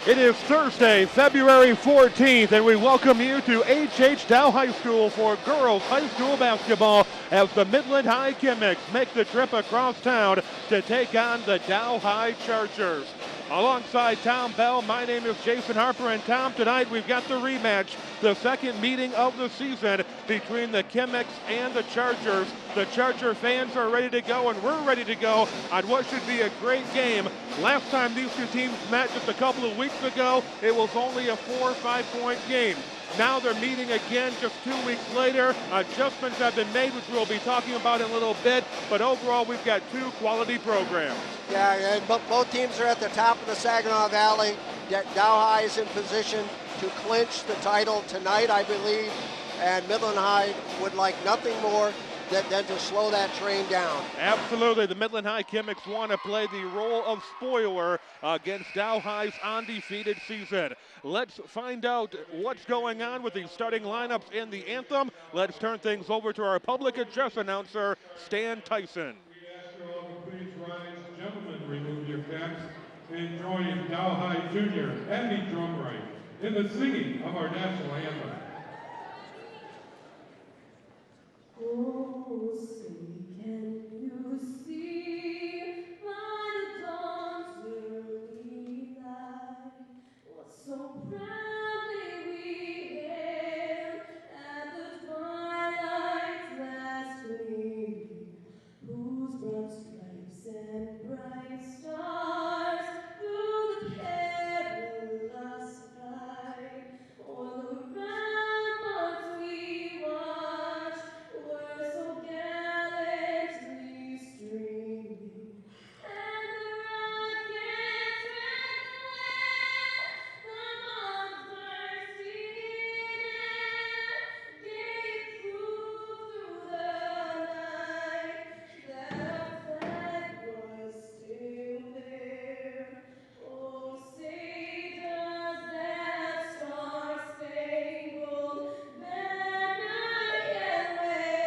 It is Thursday, February 14th, and we welcome you to H.H. Dow High School for girls high school basketball as the Midland High Gimmicks make the trip across town to take on the Dow High Chargers. Alongside Tom Bell, my name is Jason Harper, and Tom, tonight we've got the rematch, the second meeting of the season between the Gimmicks and the Chargers. The Charger fans are ready to go, and we're ready to go on what should be a great game. Last time these two teams met just a couple of weeks ago, it was only a 4 or 5 point game. Now they're meeting again just 2 weeks later. Adjustments have been made, which we'll be talking about in a little bit, but overall we've got two quality programs. Yeah, and both teams are at the top of the Saginaw Valley. Dow High is in position to clinch the title tonight, I believe, and Midland High would like nothing more than to slow that train down. Absolutely. The Midland High Gimmicks want to play the role of spoiler against Dow High's undefeated season. Let's find out what's going on with the starting lineups in the anthem. Let's turn things over to our public address announcer, Stan Tyson. We ask you all to please rise. Gentlemen, remove your caps and join Dow High Junior and the drum right in the singing of our national anthem. Oh, say, can you see by the dawn's early light what so proudly we hailed at the twilight's last gleam, whose broad stripes and bright stars through the perilous fight o'er the ramparts we watched were so gallantly streaming, and the rockets red glare, the bombs bursting in air, gave proof through the night that our flag was still there. Oh, say does that star-spangled banner yet wave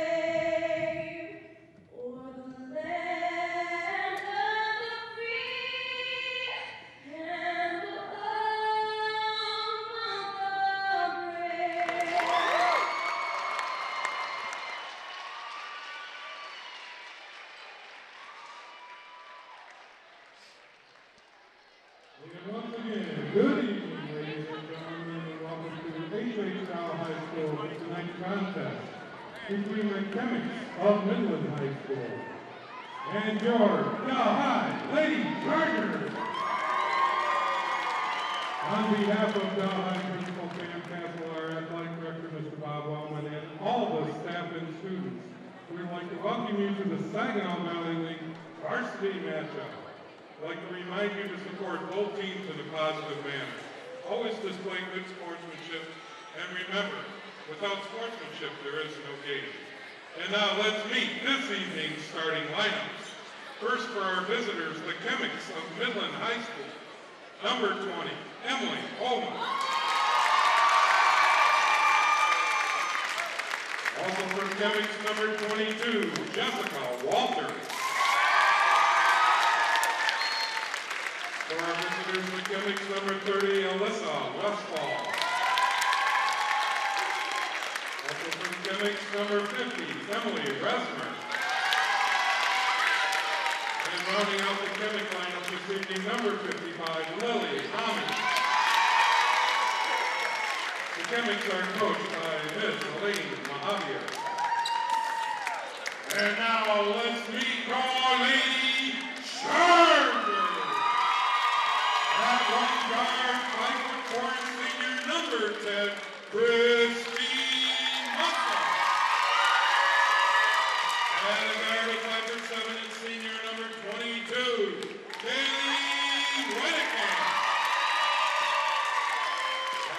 o'er the land of the free and the home of the brave? And once again, good evening, ladies and gentlemen, and welcome to H.H. Dow High School for tonight's contest between the Gimmicks of Midland High School and your Dow High Lady Chargers. On behalf of Dow High Principal Sam Castle, our athletic director, Mr. Bob Wellman, and all the staff and students, we would like to welcome you to the Saginaw Valley League Varsity matchup. I'd like to remind you to support both teams in a positive manner. Always display good sportsmanship, and remember, without sportsmanship, there is no game. And now let's meet this evening's starting lineups. First for our visitors, the Gimmicks of Midland High School. Number 20, Emily Holman. Also for the Gimmicks, number 22, Jessica Walter. For our visitors, the Gimmicks, number 30, Alyssa Westfall. Also for the Gimmicks, number 50, Emily Resmer. And rounding out the Gimmick lineup this evening, number 55, Lily Tommy. The Gimmicks are coached by Ms. Elaine Mahavir. And now let's meet our Lady Chargers. At one guard, 5'4" senior number 10, Christine Muscle. And a guard of 5'7" and senior number 22, Kaylee Whitaker.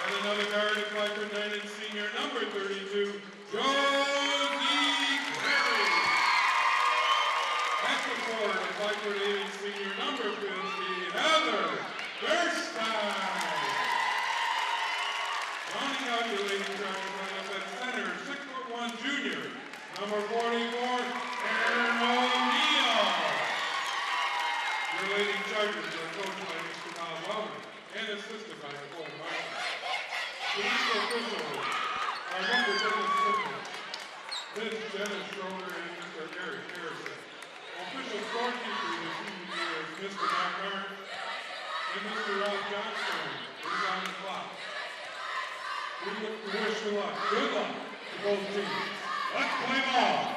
And another guard of 5'9" and senior number 32, Josie Perry. At the forward of 5'8" and senior number 50, Heather Gerstein. Rounding out your Lady Chargers lineup at center, 6'1" junior, number 44, Aaron O'Neill. Your Lady Chargers are coached by Mr. Bob Wellman and assistant by Nicole Martin. Police officials are Mr. Dennis Simpson, Ms. Jenna Schroeder, and Mr. Eric Harrison. Official scorekeeper this evening is Mr. Mark Martin and Mr. Ralph Johnstone. He's on the clock. We wish you luck. Good luck to both teams. Let's play ball.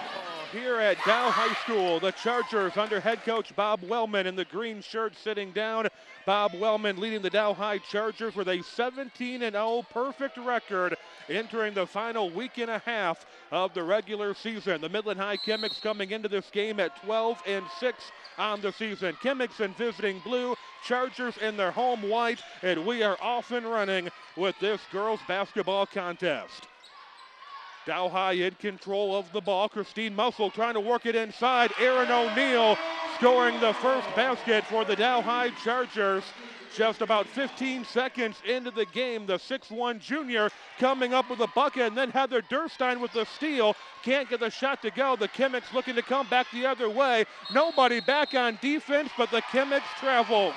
Here at Dow High School, the Chargers under head coach Bob Wellman in the green shirt sitting down. Bob Wellman leading the Dow High Chargers with a 17-0 perfect record entering the final week and a half of the regular season. The Midland High Chemics coming into this game at 12-6 on the season. Chemics in visiting blue, Chargers in their home white, and we are off and running with this girls basketball contest. Dow High in control of the ball. Christine Muscle trying to work it inside. Erin O'Neill scoring the first basket for the Dow High Chargers. Just about 15 seconds into the game, the 6'1 junior coming up with a bucket, and then Heather Durstein with the steal. Can't get the shot to go. The Chemics looking to come back the other way. Nobody back on defense, but the Chemics travel.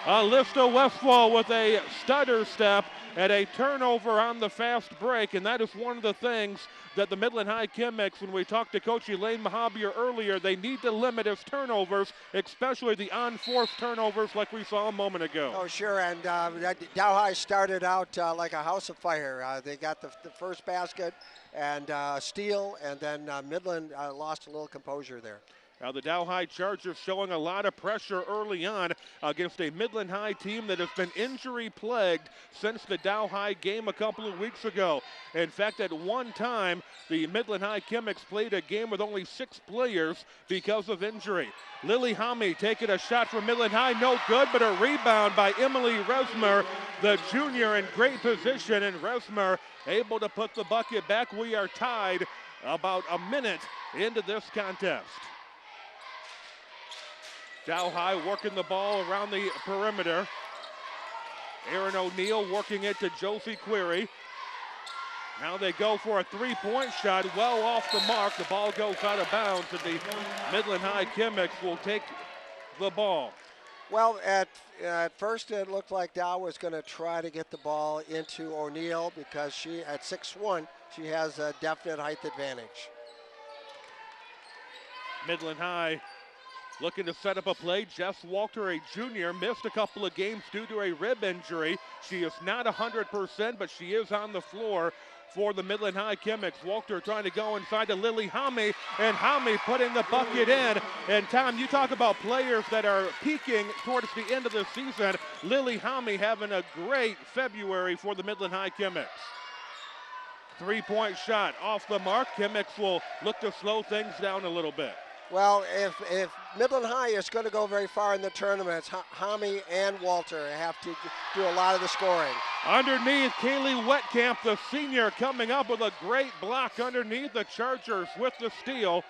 Alyssa Westfall with a stutter step and a turnover on the fast break, and that is one of the things that the Midland High Chemics, when we talked to Coach Elaine Mahabier earlier, they need to limit his turnovers, especially the on-force turnovers like we saw a moment ago. Oh, sure, and Dow High started out like a house of fire. They got the first basket and steal, and then Midland lost a little composure there. Now the Dow High Chargers showing a lot of pressure early on against a Midland High team that has been injury-plagued since the Dow High game a couple of weeks ago. In fact, at one time, the Midland High Chemics played a game with only 6 players because of injury. Lily Homme taking a shot from Midland High, no good, but a rebound by Emily Resmer, the junior in great position, and Resmer able to put the bucket back. We are tied about a minute into this contest. Dow High working the ball around the perimeter. Erin O'Neill working it to Josie Query. Now they go for a three-point shot, well off the mark. The ball goes out of bounds, and the Midland High Chemics will take the ball. Well, at first it looked like Dow was going to try to get the ball into O'Neill because she, at 6'1", she has a definite height advantage. Midland High looking to set up a play. Jess Walter, a junior, missed a couple of games due to a rib injury. She is not 100%, but she is on the floor for the Midland High Chemics. Walter trying to go inside to Lily Homme, and Homme putting the bucket in. And Tom, you talk about players that are peaking towards the end of the season. Lily Homme having a great February for the Midland High Chemics. Three-point shot off the mark. Chemics will look to slow things down a little bit. Well, if Midland High is going to go very far in the tournaments, Homme and Walter have to do a lot of the scoring. Underneath, Kaylee Wetkamp, the senior, coming up with a great block underneath. The Chargers with the steal.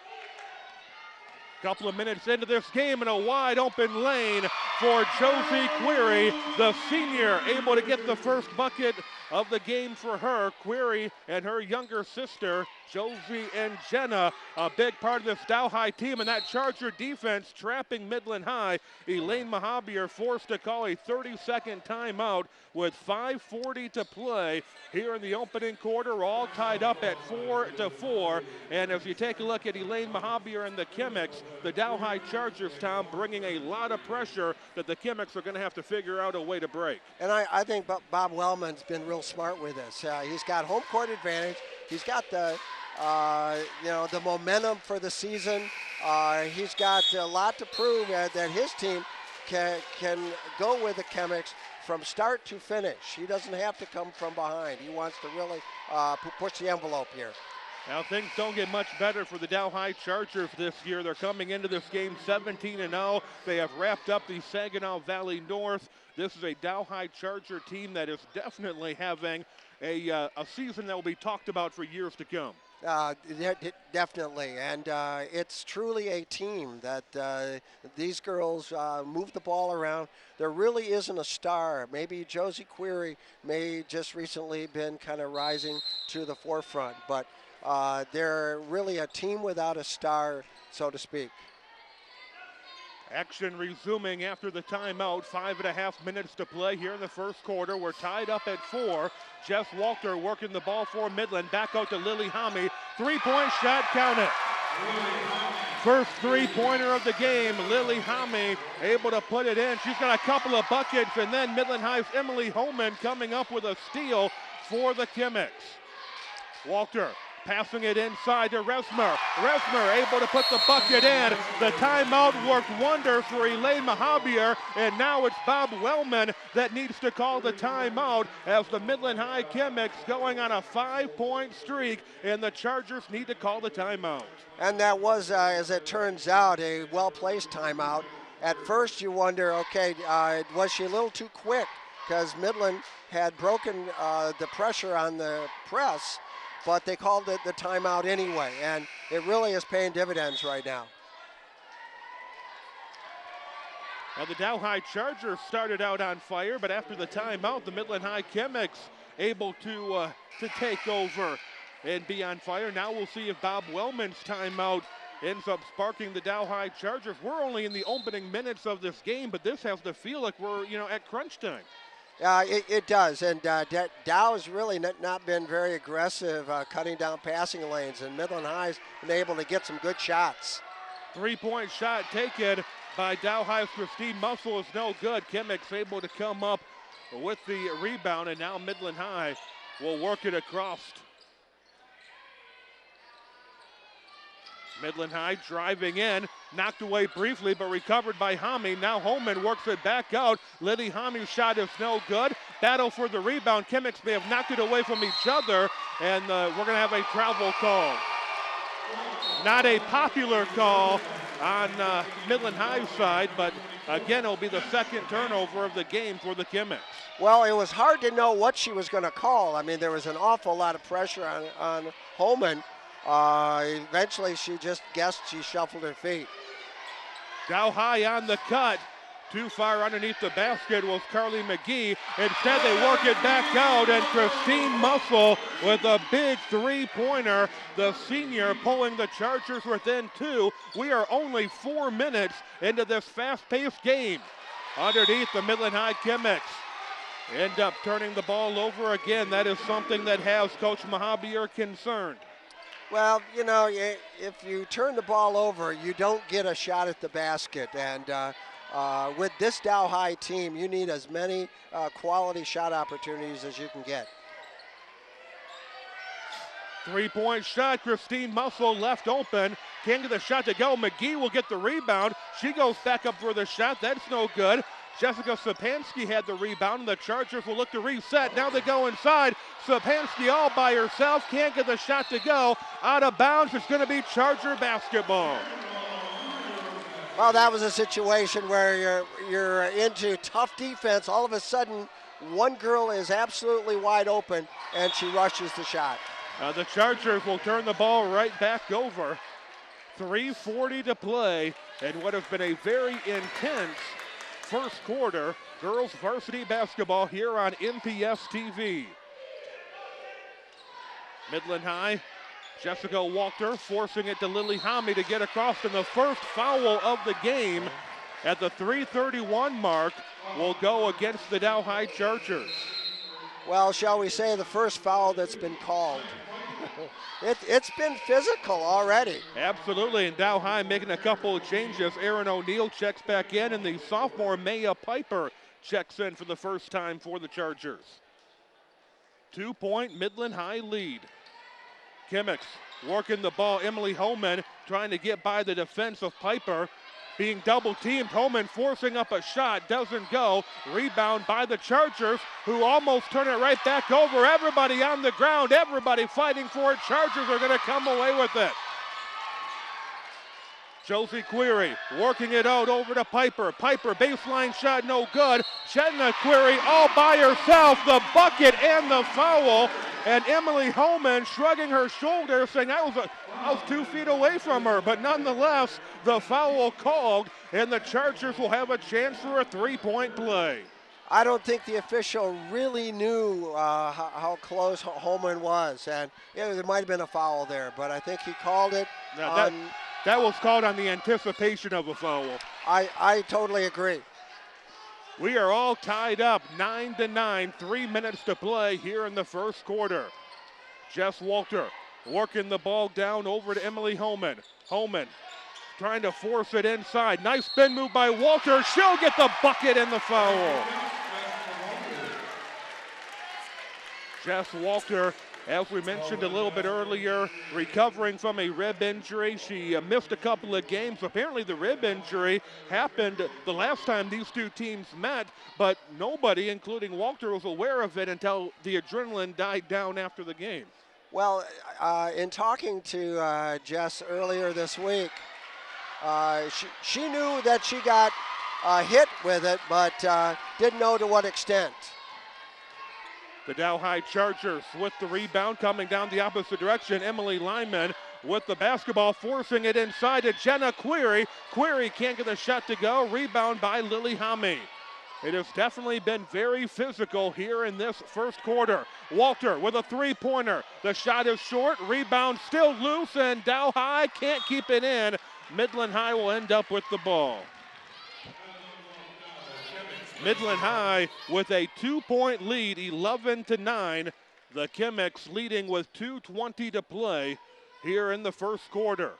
Couple of minutes into this game, and a wide open lane for Josie Query, the senior, able to get the first bucket of the game for her. Query and her younger sister, Josie and Jenna, a big part of this Dow High team, and that Charger defense trapping Midland High. Elaine Mahabier forced to call a 30-second timeout with 5:40 to play here in the opening quarter, all tied up at 4-4. And as you take a look at Elaine Mahabier and the Chemics, the Dow High Chargers, Tom, bringing a lot of pressure that the Chemics are going to have to figure out a way to break. And I think Bob Wellman's been real smart with this. He's got home court advantage. He's got the the momentum for the season. He's got a lot to prove that his team can go with the Chemics from start to finish. He doesn't have to come from behind. He wants to really push the envelope here. Now things don't get much better for the Dow High Chargers this year. They're coming into this game 17-0. They have wrapped up the Saginaw Valley North. This is a Dow High Charger team that is definitely having a season that will be talked about for years to come. Definitely, and it's truly a team that these girls move the ball around. There really isn't a star. Maybe Josie Query may just recently been kind of rising to the forefront, but they're really a team without a star, so to speak. Action resuming after the timeout. 5.5 minutes to play here in the first quarter. We're tied up at 4. Jess Walter working the ball for Midland. Back out to Lily Homme. Three-point shot, count it. First three-pointer of the game. Lily Homme able to put it in. She's got a couple of buckets, and then Midland High's Emily Holman coming up with a steal for the Kimmicks. Walter passing it inside to Resmer. Resmer able to put the bucket in. The timeout worked wonders for Elaine Mahabier, and now it's Bob Wellman that needs to call the timeout as the Midland High Kimmicks going on a 5-point streak, and the Chargers need to call the timeout. And that was, as it turns out, a well-placed timeout. At first you wonder, okay, was she a little too quick? Because Midland had broken the pressure on the press, but they called it the timeout anyway, and it really is paying dividends right now. Now the Dow High Chargers started out on fire, but after the timeout, the Midland High Kimmicks able to take over and be on fire. Now we'll see if Bob Wellman's timeout ends up sparking the Dow High Chargers. We're only in the opening minutes of this game, but this has to feel like we're, at crunch time. It does, and Dow has really not been very aggressive cutting down passing lanes, and Midland High's been able to get some good shots. Three-point shot taken by Dow High's Christine Muscle is no good. Kimmicks able to come up with the rebound, and now Midland High will work it across. Midland High driving in, knocked away briefly, but recovered by Homme. Now Holman works it back out. Liddy Homme's shot is no good. Battle for the rebound. Kimmicks may have knocked it away from each other, and we're going to have a travel call. Not a popular call on Midland High's side, but again, it'll be the second turnover of the game for the Kimmicks. Well, it was hard to know what she was going to call. I mean, there was an awful lot of pressure on Holman. Eventually, she just guessed. She shuffled her feet. Dow High on the cut. Too far underneath the basket was Carly McGee. Instead, they work it back out, and Christine Muscle with a big three-pointer. The senior pulling the Chargers within 2. We are only 4 minutes into this fast-paced game. Underneath, the Midland High Kimmicks end up turning the ball over again. That is something that has Coach Mahabier concerned. Well, if you turn the ball over, you don't get a shot at the basket. And with this Dow High team, you need as many quality shot opportunities as you can get. Three-point shot. Christine Muscle left open. Can't get the shot to go. McGee will get the rebound. She goes back up for the shot. That's no good. Jessica Sapansky had the rebound, and the Chargers will look to reset. Now they go inside. Sapansky all by herself. Can't get the shot to go. Out of bounds. It's going to be Charger basketball. Well, that was a situation where you're into tough defense. All of a sudden, one girl is absolutely wide open, and she rushes the shot. The Chargers will turn the ball right back over. 3:40 to play, and what has been a very intense first quarter, girls varsity basketball here on MPS TV. Midland High, Jessica Walter forcing it to Lily Homme to get across, and the first foul of the game at the 3:31 mark will go against the Dow High Chargers. Well, shall we say the first foul that's been called. It's been physical already. Absolutely, and Dow High making a couple of changes. Aaron O'Neill checks back in, and the sophomore Maya Piper checks in for the first time for the Chargers. 2-point Midland High lead. Kimmicks working the ball. Emily Holman trying to get by the defense of Piper. Being double teamed, Holman forcing up a shot, doesn't go. Rebound by the Chargers, who almost turn it right back over. Everybody on the ground, everybody fighting for it. Chargers are gonna come away with it. Josie Query working it out over to Piper. Piper, baseline shot, no good. Chetna Query all by herself, the bucket and the foul. And Emily Holman shrugging her shoulders, saying I was 2 feet away from her. But nonetheless, the foul called, and the Chargers will have a chance for a 3-point play. I don't think the official really knew how close Holman was, and it might have been a foul there, but I think he called it. That was called on the anticipation of a foul. I totally agree. We are all tied up 9-9, 3 minutes to play here in the first quarter. Jess Walter working the ball down over to Emily Holman. Holman trying to force it inside. Nice spin move by Walter. She'll get the bucket and the foul. Jess Walter, as we mentioned a little bit earlier, recovering from a rib injury. She missed a couple of games. Apparently the rib injury happened the last time these two teams met, but nobody, including Walter, was aware of it until the adrenaline died down after the game. Well, in talking to Jess earlier this week, she knew that she got hit with it, but didn't know to what extent. The Dow High Chargers with the rebound coming down the opposite direction. Emily Lyman with the basketball, forcing it inside to Jenna Query. Query can't get the shot to go. Rebound by Lily Hame. It has definitely been very physical here in this first quarter. Walter with a three-pointer. The shot is short. Rebound still loose, and Dow High can't keep it in. Midland High will end up with the ball. Midland High with a 2-point lead, 11-9. The Chemics leading with 2:20 to play here in the first quarter.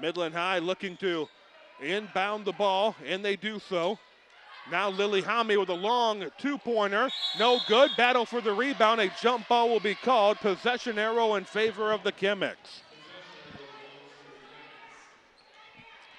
Midland High looking to inbound the ball, and they do so. Now Lily Hame with a long two-pointer. No good. Battle for the rebound. A jump ball will be called. Possession arrow in favor of the Chemics.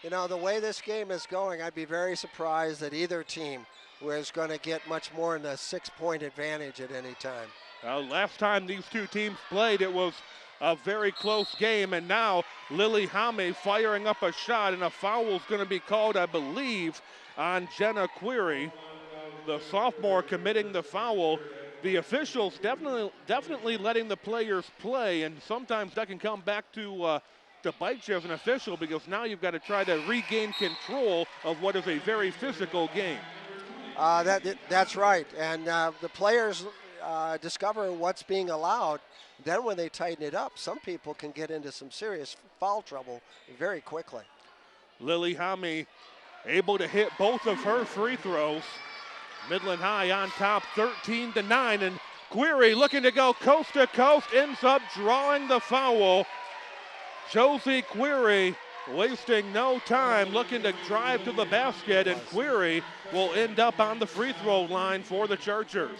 You know, the way this game is going, I'd be very surprised that either team was going to get much more than a 6-point advantage at any time. Last time these two teams played, it was a very close game, and now Lily Hame firing up a shot, and a foul is going to be called, I believe, on Jenna Query. The sophomore committing the foul. The officials definitely letting the players play, and sometimes that can come back to bite you as an official, because now you've got to try to regain control of what is a very physical game. That's right, and the players discover what's being allowed. Then when they tighten it up, some people can get into some serious foul trouble very quickly. Lily Hame able to hit both of her free throws. Midland High on top 13-9, and Query looking to go coast to coast, ends up drawing the foul. Josie Query wasting no time, looking to drive to the basket, and Query will end up on the free throw line for the Chargers.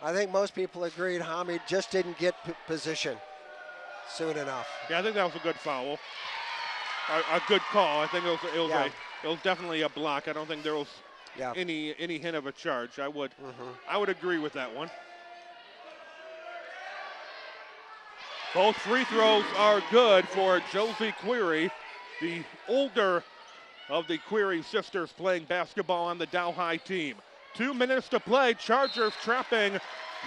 I think most people agreed Hame just didn't get position soon enough. Yeah, I think that was a good foul. A good call. I think it was definitely a block. I don't think there was any hint of a charge. I would agree with that one. Both free throws are good for Josie Query, the older of the Query sisters playing basketball on the Dow High team. 2 minutes to play. Chargers trapping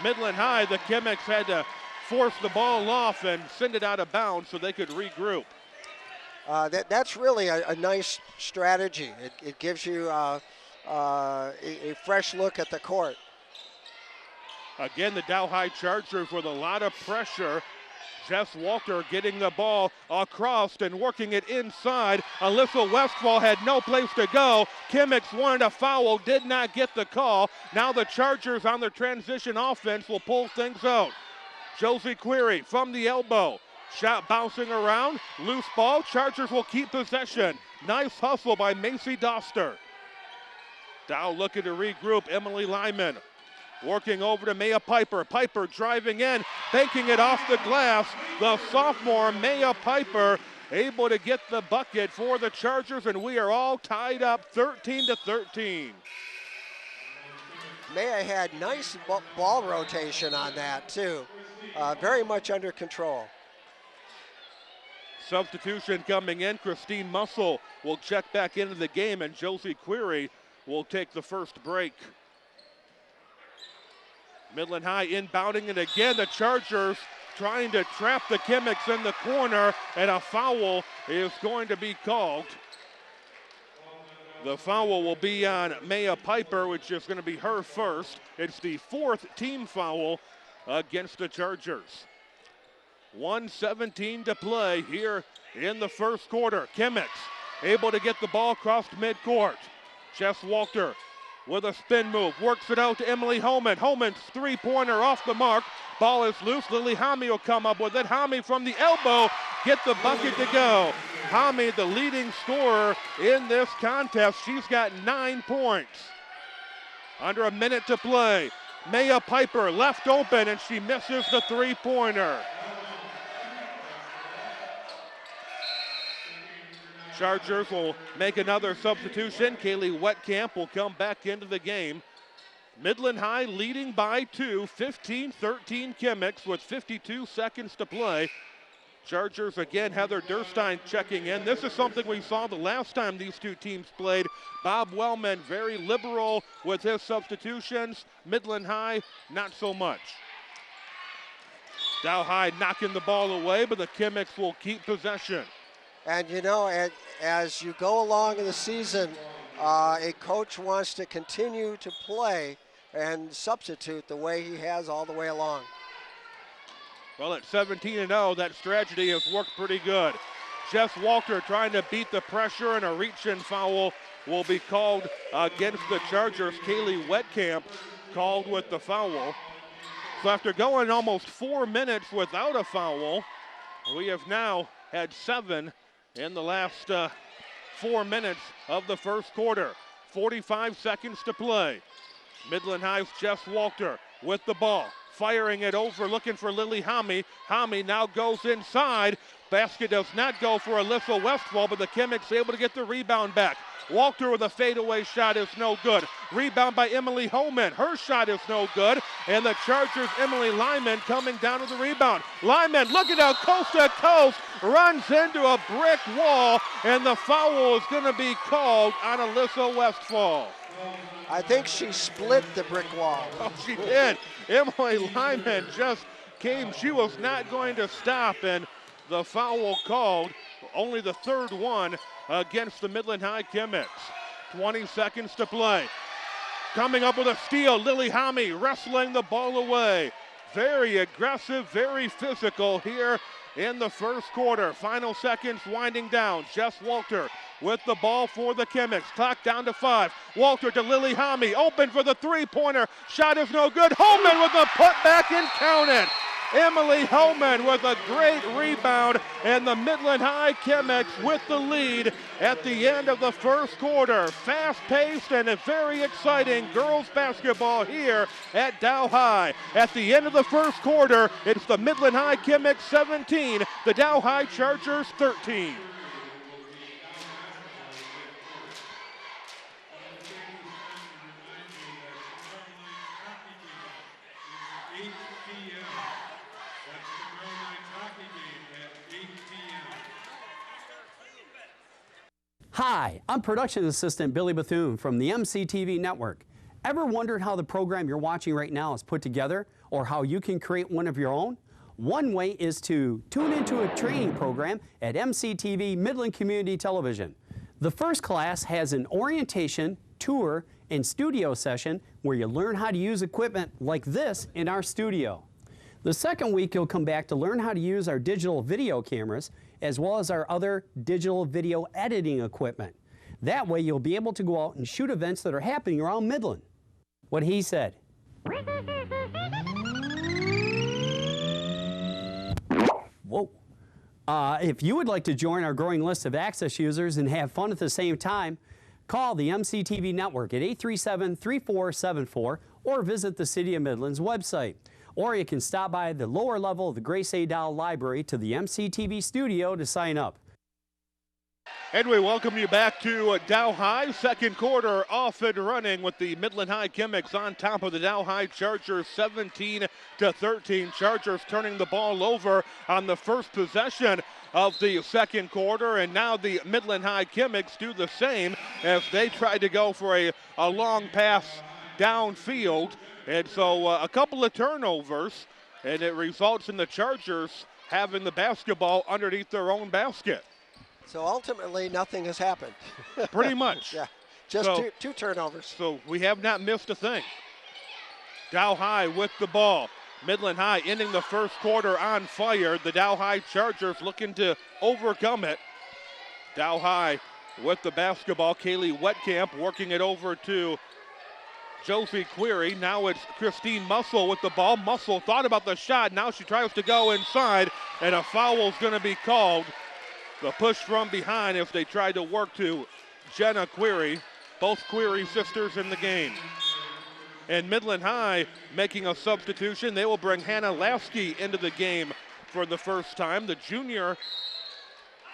Midland High. The Chemics had to force the ball off and send it out of bounds so they could regroup. That's really a nice strategy. It gives you a fresh look at the court. Again, the Dow High Chargers with a lot of pressure. Jess Walter getting the ball across and working it inside. Alyssa Westfall had no place to go. Chemics wanted a foul, did not get the call. Now the Chargers on their transition offense will pull things out. Josie Query from the elbow. Shot bouncing around, loose ball. Chargers will keep possession. Nice hustle by Macy Doster. Dow looking to regroup. Emily Lyman working over to Maya Piper. Piper driving in, banking it off the glass. The sophomore Maya Piper able to get the bucket for the Chargers, and we are all tied up 13-13. Maya had nice ball rotation on that too. Very much under control. Substitution coming in. Christine Muscle will check back into the game, and Josie Query will take the first break. Midland High inbounding, and again the Chargers trying to trap the Chemics in the corner, and a foul is going to be called. The foul will be on Maya Piper, which is going to be her first. It's the fourth team foul against the Chargers. 1:17 to play here in the first quarter. Kimmicks able to get the ball across midcourt. Jess Walter with a spin move, works it out to Emily Holman. Holman's three-pointer off the mark. Ball is loose. Lily Hami will come up with it. Hami from the elbow, get the bucket to go. Hami, the leading scorer in this contest. She's got 9 points. Under a minute to play. Maya Piper left open, and she misses the three-pointer. Chargers will make another substitution. Kaylee Wetkamp will come back into the game. Midland High leading by 2, 15-13 Kimmicks with 52 seconds to play. Chargers again, Heather Durstein checking in. This is something we saw the last time these two teams played. Bob Wellman very liberal with his substitutions. Midland High, not so much. Dow High knocking the ball away, but the Kimmicks will keep possession. And you know, as you go along in the season, a coach wants to continue to play and substitute the way he has all the way along. Well, at 17-0, that strategy has worked pretty good. Jess Walter trying to beat the pressure, and a reach-in foul will be called against the Chargers. Kaylee Wetkamp called with the foul. So after going almost 4 minutes without a foul, we have now had 7 in the last 4 minutes of the first quarter. 45 seconds to play. Midland High's Jess Walter with the ball, firing it over, looking for Lily Hami. Hami now goes inside. Basket does not go for Alyssa Westfall, but the Kimmicks able to get the rebound back. Walter with a fadeaway shot is no good. Rebound by Emily Holman. Her shot is no good. And the Chargers' Emily Lyman coming down to the rebound. Lyman looking out coast to coast, runs into a brick wall, and the foul is going to be called on Alyssa Westfall. I think she split the brick wall. Oh, she did. Emily Lyman just came. She was not going to stop, and the foul called. Only the third one against the Midland High Kimmicks. 20 seconds to play. Coming up with a steal, Lily Hami wrestling the ball away. Very aggressive, very physical here in the first quarter. Final seconds winding down. Jess Walter with the ball for the Kimmicks. Clock down to 5. Walter to Lily Hami. Open for the three-pointer. Shot is no good. Holman with a putback and counted. Emily Holman with a great rebound, and the Midland High Kimmicks with the lead at the end of the first quarter. Fast-paced and a very exciting girls basketball here at Dow High. At the end of the first quarter, it's the Midland High Kimmicks 17, the Dow High Chargers 13. Hi, I'm production assistant Billy Bethune from the MCTV network. Ever wondered how the program you're watching right now is put together, or how you can create one of your own? One way is to tune into a training program at MCTV Midland Community Television. The first class has an orientation, tour, and studio session where you learn how to use equipment like this in our studio. The second week you'll come back to learn how to use our digital video cameras as well as our other digital video editing equipment. That way you'll be able to go out and shoot events that are happening around Midland. What he said. Whoa. If you would like to join our growing list of Access users and have fun at the same time, call the MCTV network at 837-3474 or visit the City of Midland's website. Or you can stop by the lower level of the Grace A. Dow Library to the MCTV studio to sign up. And we welcome you back to Dow High. Second quarter off and running with the Midland High Kimmicks on top of the Dow High Chargers 17-13. Chargers turning the ball over on the first possession of the second quarter, and now the Midland High Kimmicks do the same as they try to go for a long pass downfield. And so a couple of turnovers, and it results in the Chargers having the basketball underneath their own basket. So ultimately, nothing has happened. Pretty much. Yeah, just two turnovers. So we have not missed a thing. Dow High with the ball. Midland High ending the first quarter on fire. The Dow High Chargers looking to overcome it. Dow High with the basketball. Kaylee Wetkamp working it over to Josie Query. Now it's Christine Muscle with the ball. Muscle thought about the shot. Now she tries to go inside, and a foul is going to be called. The push from behind as they tried to work to Jenna Query. Both Query sisters in the game. And Midland High making a substitution. They will bring Hannah Lasky into the game for the first time. The junior,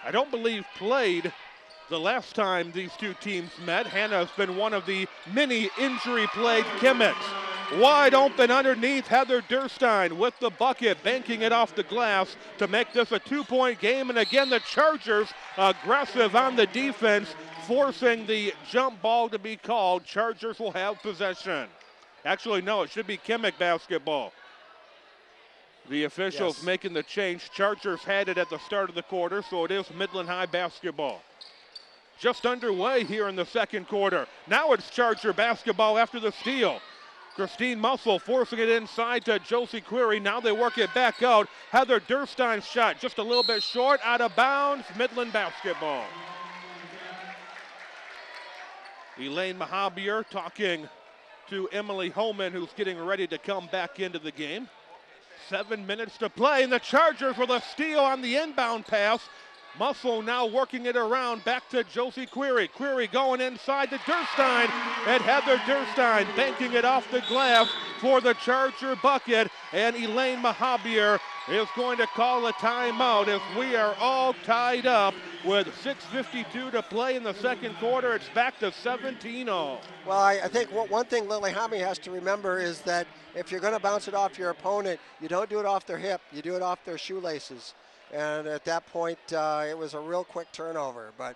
I don't believe, played the last time these two teams met. Hannah has been one of the many injury-plagued Kimmicks. Wide open underneath, Heather Durstein with the bucket, banking it off the glass to make this a two-point game. And again, the Chargers aggressive on the defense, forcing the jump ball to be called. Chargers will have possession. Actually, no, it should be Kimmick basketball. The officials making the change. Chargers had it at the start of the quarter, so it is Midland High basketball. Just underway here in the second quarter. Now it's Charger basketball after the steal. Christine Muscle forcing it inside to Josie Query. Now they work it back out. Heather Durstein's shot just a little bit short, out of bounds. Midland basketball. Elaine Mahabier talking to Emily Holman, who's getting ready to come back into the game. 7 minutes to play, and the Chargers with a steal on the inbound pass. Muscle now working it around, back to Josie Query. Query going inside to Durstein, and Heather Durstein banking it off the glass for the Charger bucket. And Elaine Mahabier is going to call a timeout as we are all tied up with 6:52 to play in the second quarter. It's back to 17-0. Well, I think one thing Lillehammer has to remember is that if you're going to bounce it off your opponent, you don't do it off their hip, you do it off their shoelaces. And at that point, it was a real quick turnover. But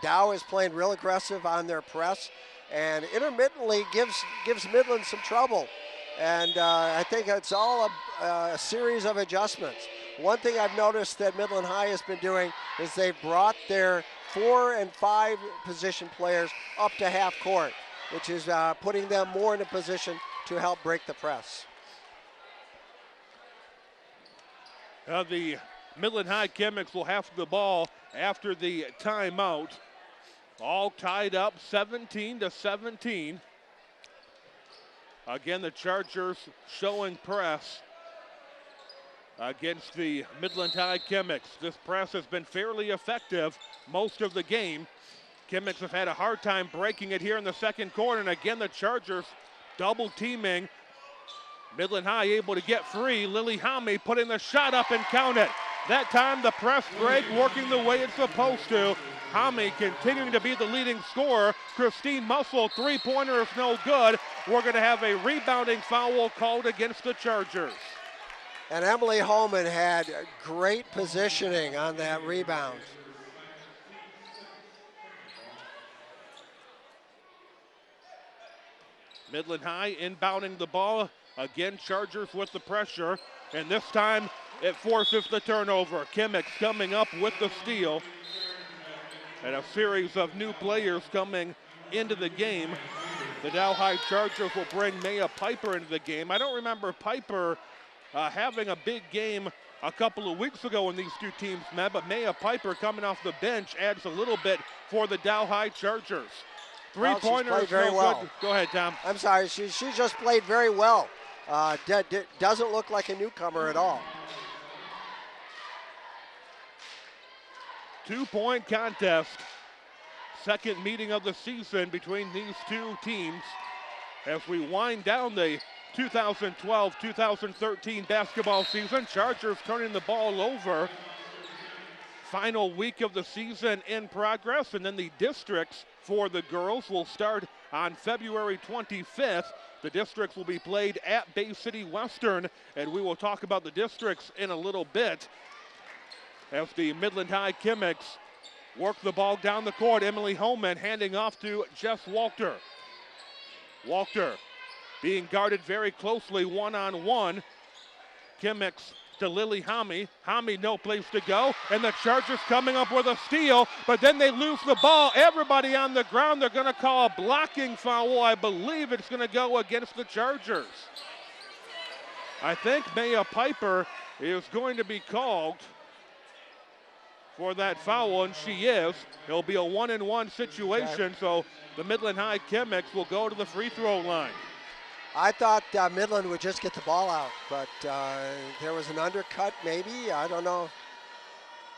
Dow is playing real aggressive on their press and intermittently gives Midland some trouble. And I think it's all a series of adjustments. One thing I've noticed that Midland High has been doing is they've brought their 4 and 5 position players up to half court, which is putting them more in a position to help break the press. The Midland High Chemics will have the ball after the timeout. All tied up 17-17. Again, the Chargers showing press against the Midland High Chemics. This press has been fairly effective most of the game. Chemics have had a hard time breaking it here in the second quarter, and again, the Chargers double teaming. Midland High able to get free. Lily Hame putting the shot up and count it. That time the press break working the way it's supposed to. Hame continuing to be the leading scorer. Christine Muscle, three-pointer is no good. We're going to have a rebounding foul called against the Chargers. And Emily Holman had great positioning on that rebound. Midland High inbounding the ball. Again, Chargers with the pressure, and this time it forces the turnover. Kimmicks coming up with the steal. And a series of new players coming into the game. The Dow High Chargers will bring Maya Piper into the game. I don't remember Piper having a big game a couple of weeks ago when these two teams met, but Maya Piper coming off the bench adds a little bit for the Dow High Chargers. Three-pointer is no good. Go ahead, Tom. I'm sorry, she just played very well. Doesn't look like a newcomer at all. 2-point contest. Second meeting of the season between these two teams as we wind down the 2012-2013 basketball season. Chargers turning the ball over. Final week of the season in progress, and then the districts for the girls will start on February 25th. The districts will be played at Bay City Western, and we will talk about the districts in a little bit as the Midland High Kimmicks work the ball down the court. Emily Holman handing off to Jess Walter. Walter being guarded very closely one-on-one. Kimmicks to Lily Hame. Hame no place to go, and the Chargers coming up with a steal, but then they lose the ball. Everybody on the ground. They're going to call a blocking foul. I believe it's going to go against the Chargers. I think Maya Piper is going to be called for that foul, and she is. It'll be a 1-and-1 situation, so the Midland High Chemics will go to the free throw line. I thought Midland would just get the ball out, but there was an undercut maybe, I don't know.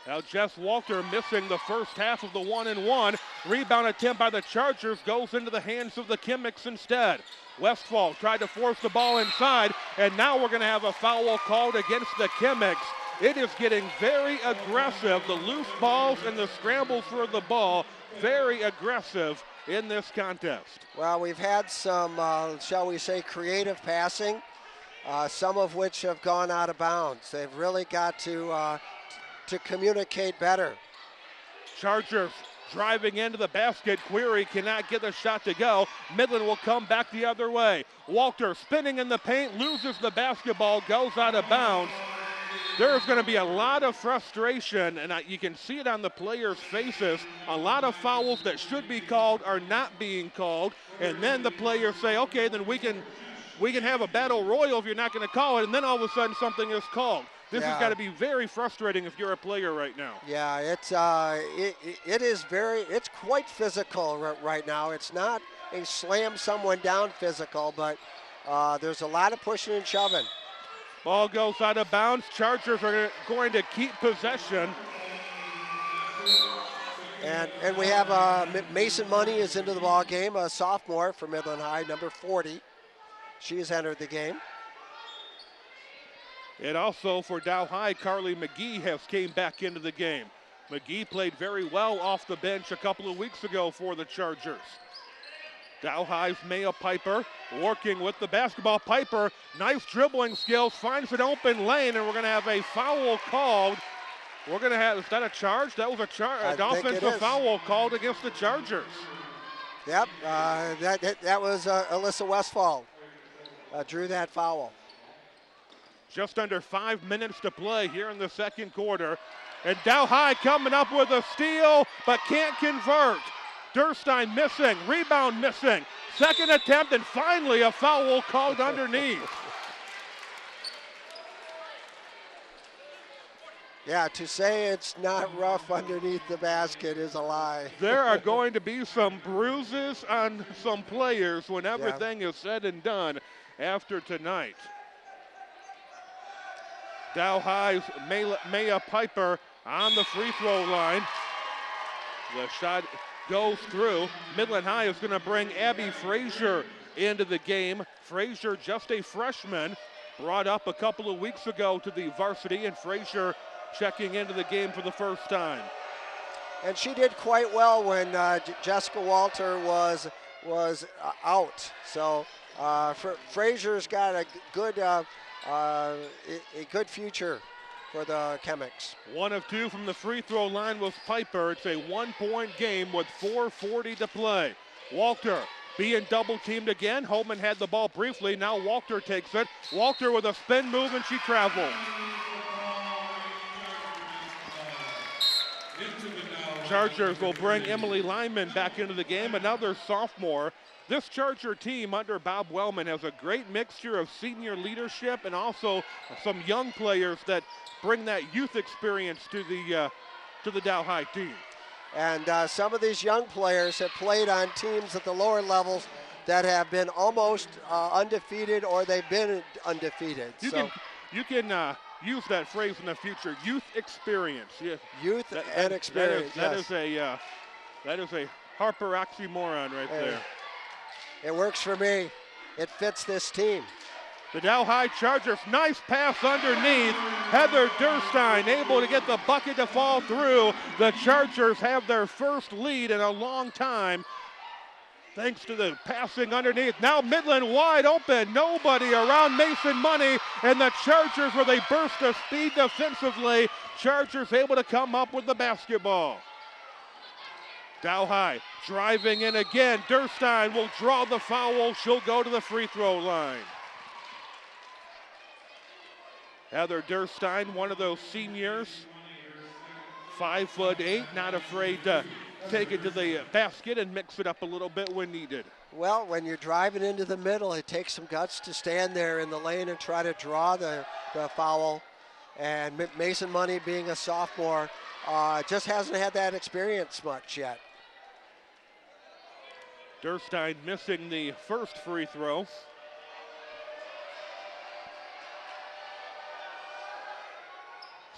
Now Jess Walter missing the first half of the 1-and-1. Rebound attempt by the Chargers goes into the hands of the Chemics instead. Westfall tried to force the ball inside, and now we're going to have a foul called against the Chemics. It is getting very aggressive. The loose balls and the scrambles for the ball, very aggressive in this contest. Well, we've had some, shall we say, creative passing, some of which have gone out of bounds. They've really got to communicate better. Chargers driving into the basket. Query cannot get the shot to go. Midland will come back the other way. Walter spinning in the paint, loses the basketball, goes out of bounds. There's going to be a lot of frustration, and you can see it on the players' faces. A lot of fouls that should be called are not being called, and then the players say, okay, then we can have a battle royal if you're not going to call it, and then all of a sudden something is called. This has got to be very frustrating if you're a player right now. Yeah, it's quite physical right now. It's not a slam someone down physical, but there's a lot of pushing and shoving. Ball goes out of bounds. Chargers are going to keep possession. And we have Mason Money is into the ball game, a sophomore for Midland High, number 40. She has entered the game. And also for Dow High, Carly McGee has came back into the game. McGee played very well off the bench a couple of weeks ago for the Chargers. Dow High's Maya Piper working with the basketball. Piper, nice dribbling skills, finds an open lane, and we're going to have a foul called. We're going to have, is that a charge? That was a charge, an offensive foul called against the Chargers. Yep, that was Alyssa Westfall drew that foul. Just under 5 minutes to play here in the second quarter. And Dow High coming up with a steal, but can't convert. Durstein missing, rebound missing. Second attempt, and finally a foul called underneath. Yeah, to say it's not rough underneath the basket is a lie. There are going to be some bruises on some players when everything is said and done after tonight. Dow High's Maya Piper on the free throw line. The shot goes through. Midland High is going to bring Abby Frazier into the game. Frazier, just a freshman, brought up a couple of weeks ago to the varsity, and Frazier checking into the game for the first time. And she did quite well when Jessica Walter was out. So Frazier's got a good future for the Chemics. 1 of 2 from the free throw line was Piper. It's a 1-point game with 4:40 to play. Walter being double teamed again. Holman had the ball briefly. Now Walter takes it. Walter with a spin move, and she travels. Chargers will bring Emily Lyman back into the game, another sophomore. This Charger team under Bob Wellman has a great mixture of senior leadership and also some young players that bring that youth experience to the Dow High team. And some of these young players have played on teams at the lower levels that have been almost undefeated, or they've been undefeated. You can use that phrase in the future, youth experience. Yeah. Youth and experience, that is a Harper oxymoron right there. It works for me. It fits this team. The Dow High Chargers, nice pass underneath. Heather Durstein able to get the bucket to fall through. The Chargers have their first lead in a long time, thanks to the passing underneath. Now Midland wide open, nobody around Mason Money, and the Chargers with a burst of speed defensively. Chargers able to come up with the basketball. Dow High driving in again. Durstein will draw the foul. She'll go to the free throw line. Heather Durstein, one of those seniors, 5'8", not afraid to take it to the basket and mix it up a little bit when needed. Well, when you're driving into the middle, it takes some guts to stand there in the lane and try to draw the foul. And Mason Money, being a sophomore, just hasn't had that experience much yet. Durstein missing the first free throw.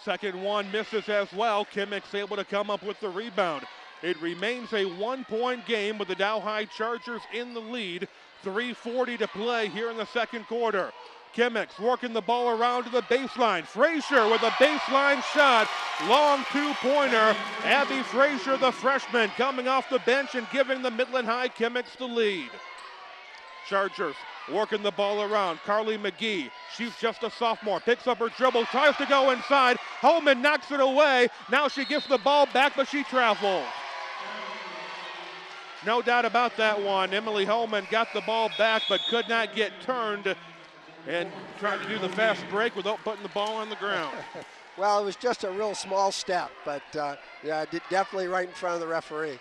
Second one misses as well. Kimmick's able to come up with the rebound. It remains a 1-point game with the Dow High Chargers in the lead. 3:40 to play here in the second quarter. Kimmick's working the ball around to the baseline. Frazier with a baseline shot. Long two-pointer. Abby Frazier, the freshman, coming off the bench and giving the Midland High Kimmick's the lead. Chargers working the ball around. Carly McGee, she's just a sophomore, picks up her dribble, tries to go inside. Holman knocks it away. Now she gets the ball back, but she travels. No doubt about that one. Emily Holman got the ball back, but could not get turned and tried to do the fast break without putting the ball on the ground. Well, it was just a real small step, but yeah, definitely right in front of the referee.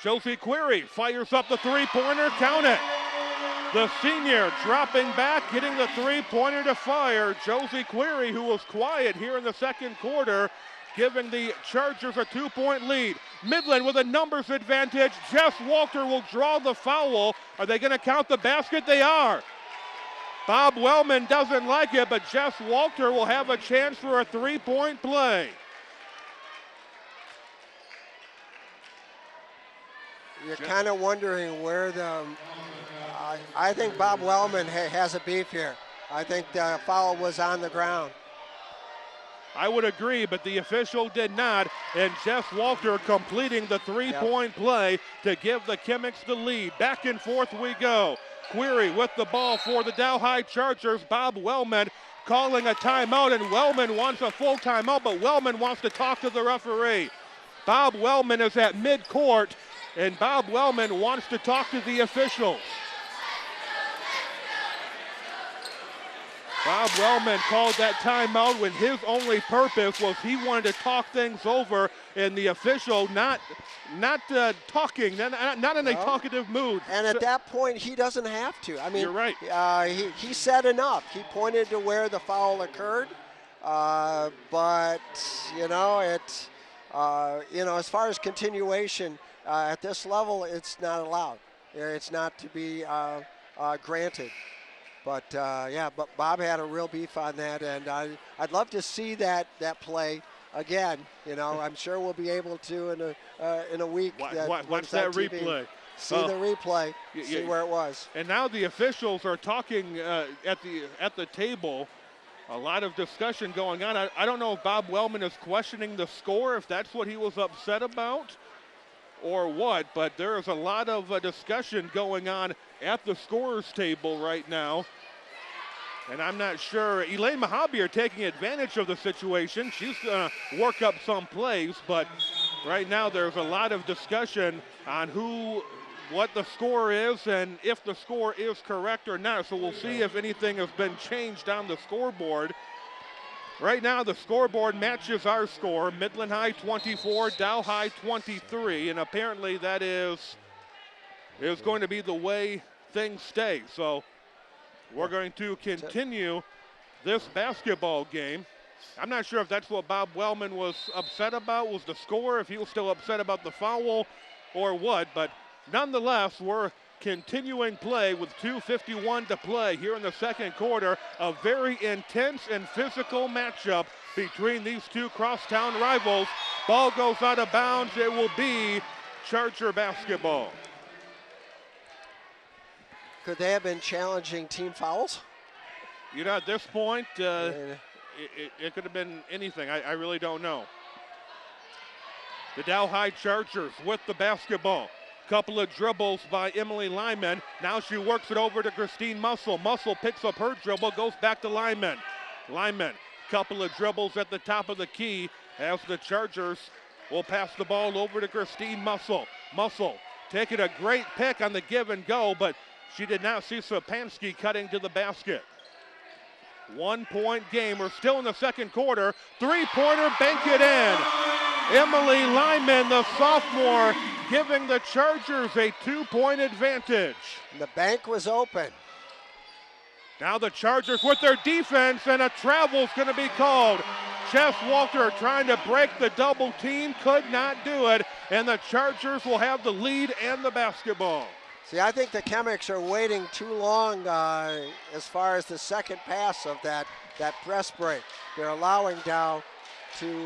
Josie Query fires up the three-pointer, count it. The senior dropping back, getting the three-pointer to fire. Josie Query, who was quiet here in the second quarter, giving the Chargers a 2-point lead. Midland with a numbers advantage. Jess Walter will draw the foul. Are they going to count the basket? They are. Bob Wellman doesn't like it, but Jess Walter will have a chance for a 3-point play. You're kind of wondering where the, I think Bob Wellman has a beef here. I think the foul was on the ground. I would agree, but the official did not, and Jess Walter completing the three-point play to give the Kimmicks the lead. Back and forth we go. Query with the ball for the Dow High Chargers. Bob Wellman calling a timeout, and Wellman wants a full timeout, but Wellman wants to talk to the referee. Bob Wellman is at midcourt, and Bob Wellman wants to talk to the officials. Bob Wellman called that timeout when his only purpose was he wanted to talk things over, and the official not talking, not in a talkative mood. And at that point, he doesn't have to. I mean, you're right. He said enough. He pointed to where the foul occurred, but you know, as far as continuation at this level, it's not allowed. It's not to be granted. But but Bob had a real beef on that, and I'd love to see that play again. You know, I'm sure we'll be able to in a week. Watch that replay. See the replay. See where it was. And now the officials are talking at the table. A lot of discussion going on. I don't know if Bob Wellman is questioning the score, if that's what he was upset about, or what, but there is a lot of discussion going on at the scorer's table right now. And I'm not sure. Elaine Mahabier taking advantage of the situation. She's going to work up some plays, but right now there's a lot of discussion on what the score is and if the score is correct or not. So we'll see if anything has been changed on the scoreboard. Right now, the scoreboard matches our score. Midland High 24, Dow High 23, and apparently that is going to be the way things stay. So we're going to continue this basketball game. I'm not sure if that's what Bob Wellman was upset about, was the score, if he was still upset about the foul or what, but nonetheless, we're continuing play with 2:51 to play here in the second quarter. A very intense and physical matchup between these two crosstown rivals. Ball goes out of bounds. It will be Charger basketball. Could they have been challenging team fouls? You know, at this point, it could have been anything. I really don't know. The Dow High Chargers with the basketball. Couple of dribbles by Emily Lyman. Now she works it over to Christine Muscle. Muscle picks up her dribble, goes back to Lyman. Lyman, couple of dribbles at the top of the key as the Chargers will pass the ball over to Christine Muscle. Muscle taking a great pick on the give and go, but she did not see Sapansky cutting to the basket. 1-point game. We're still in the second quarter. Three-pointer, bank it in. Emily Lyman, the sophomore, giving the Chargers a 2-point advantage. The bank was open. Now the Chargers with their defense, and a travel's going to be called. Jess Walter trying to break the double team, could not do it, and the Chargers will have the lead and the basketball. See, I think the Chemics are waiting too long as far as the second pass of that press break. They're allowing Dow to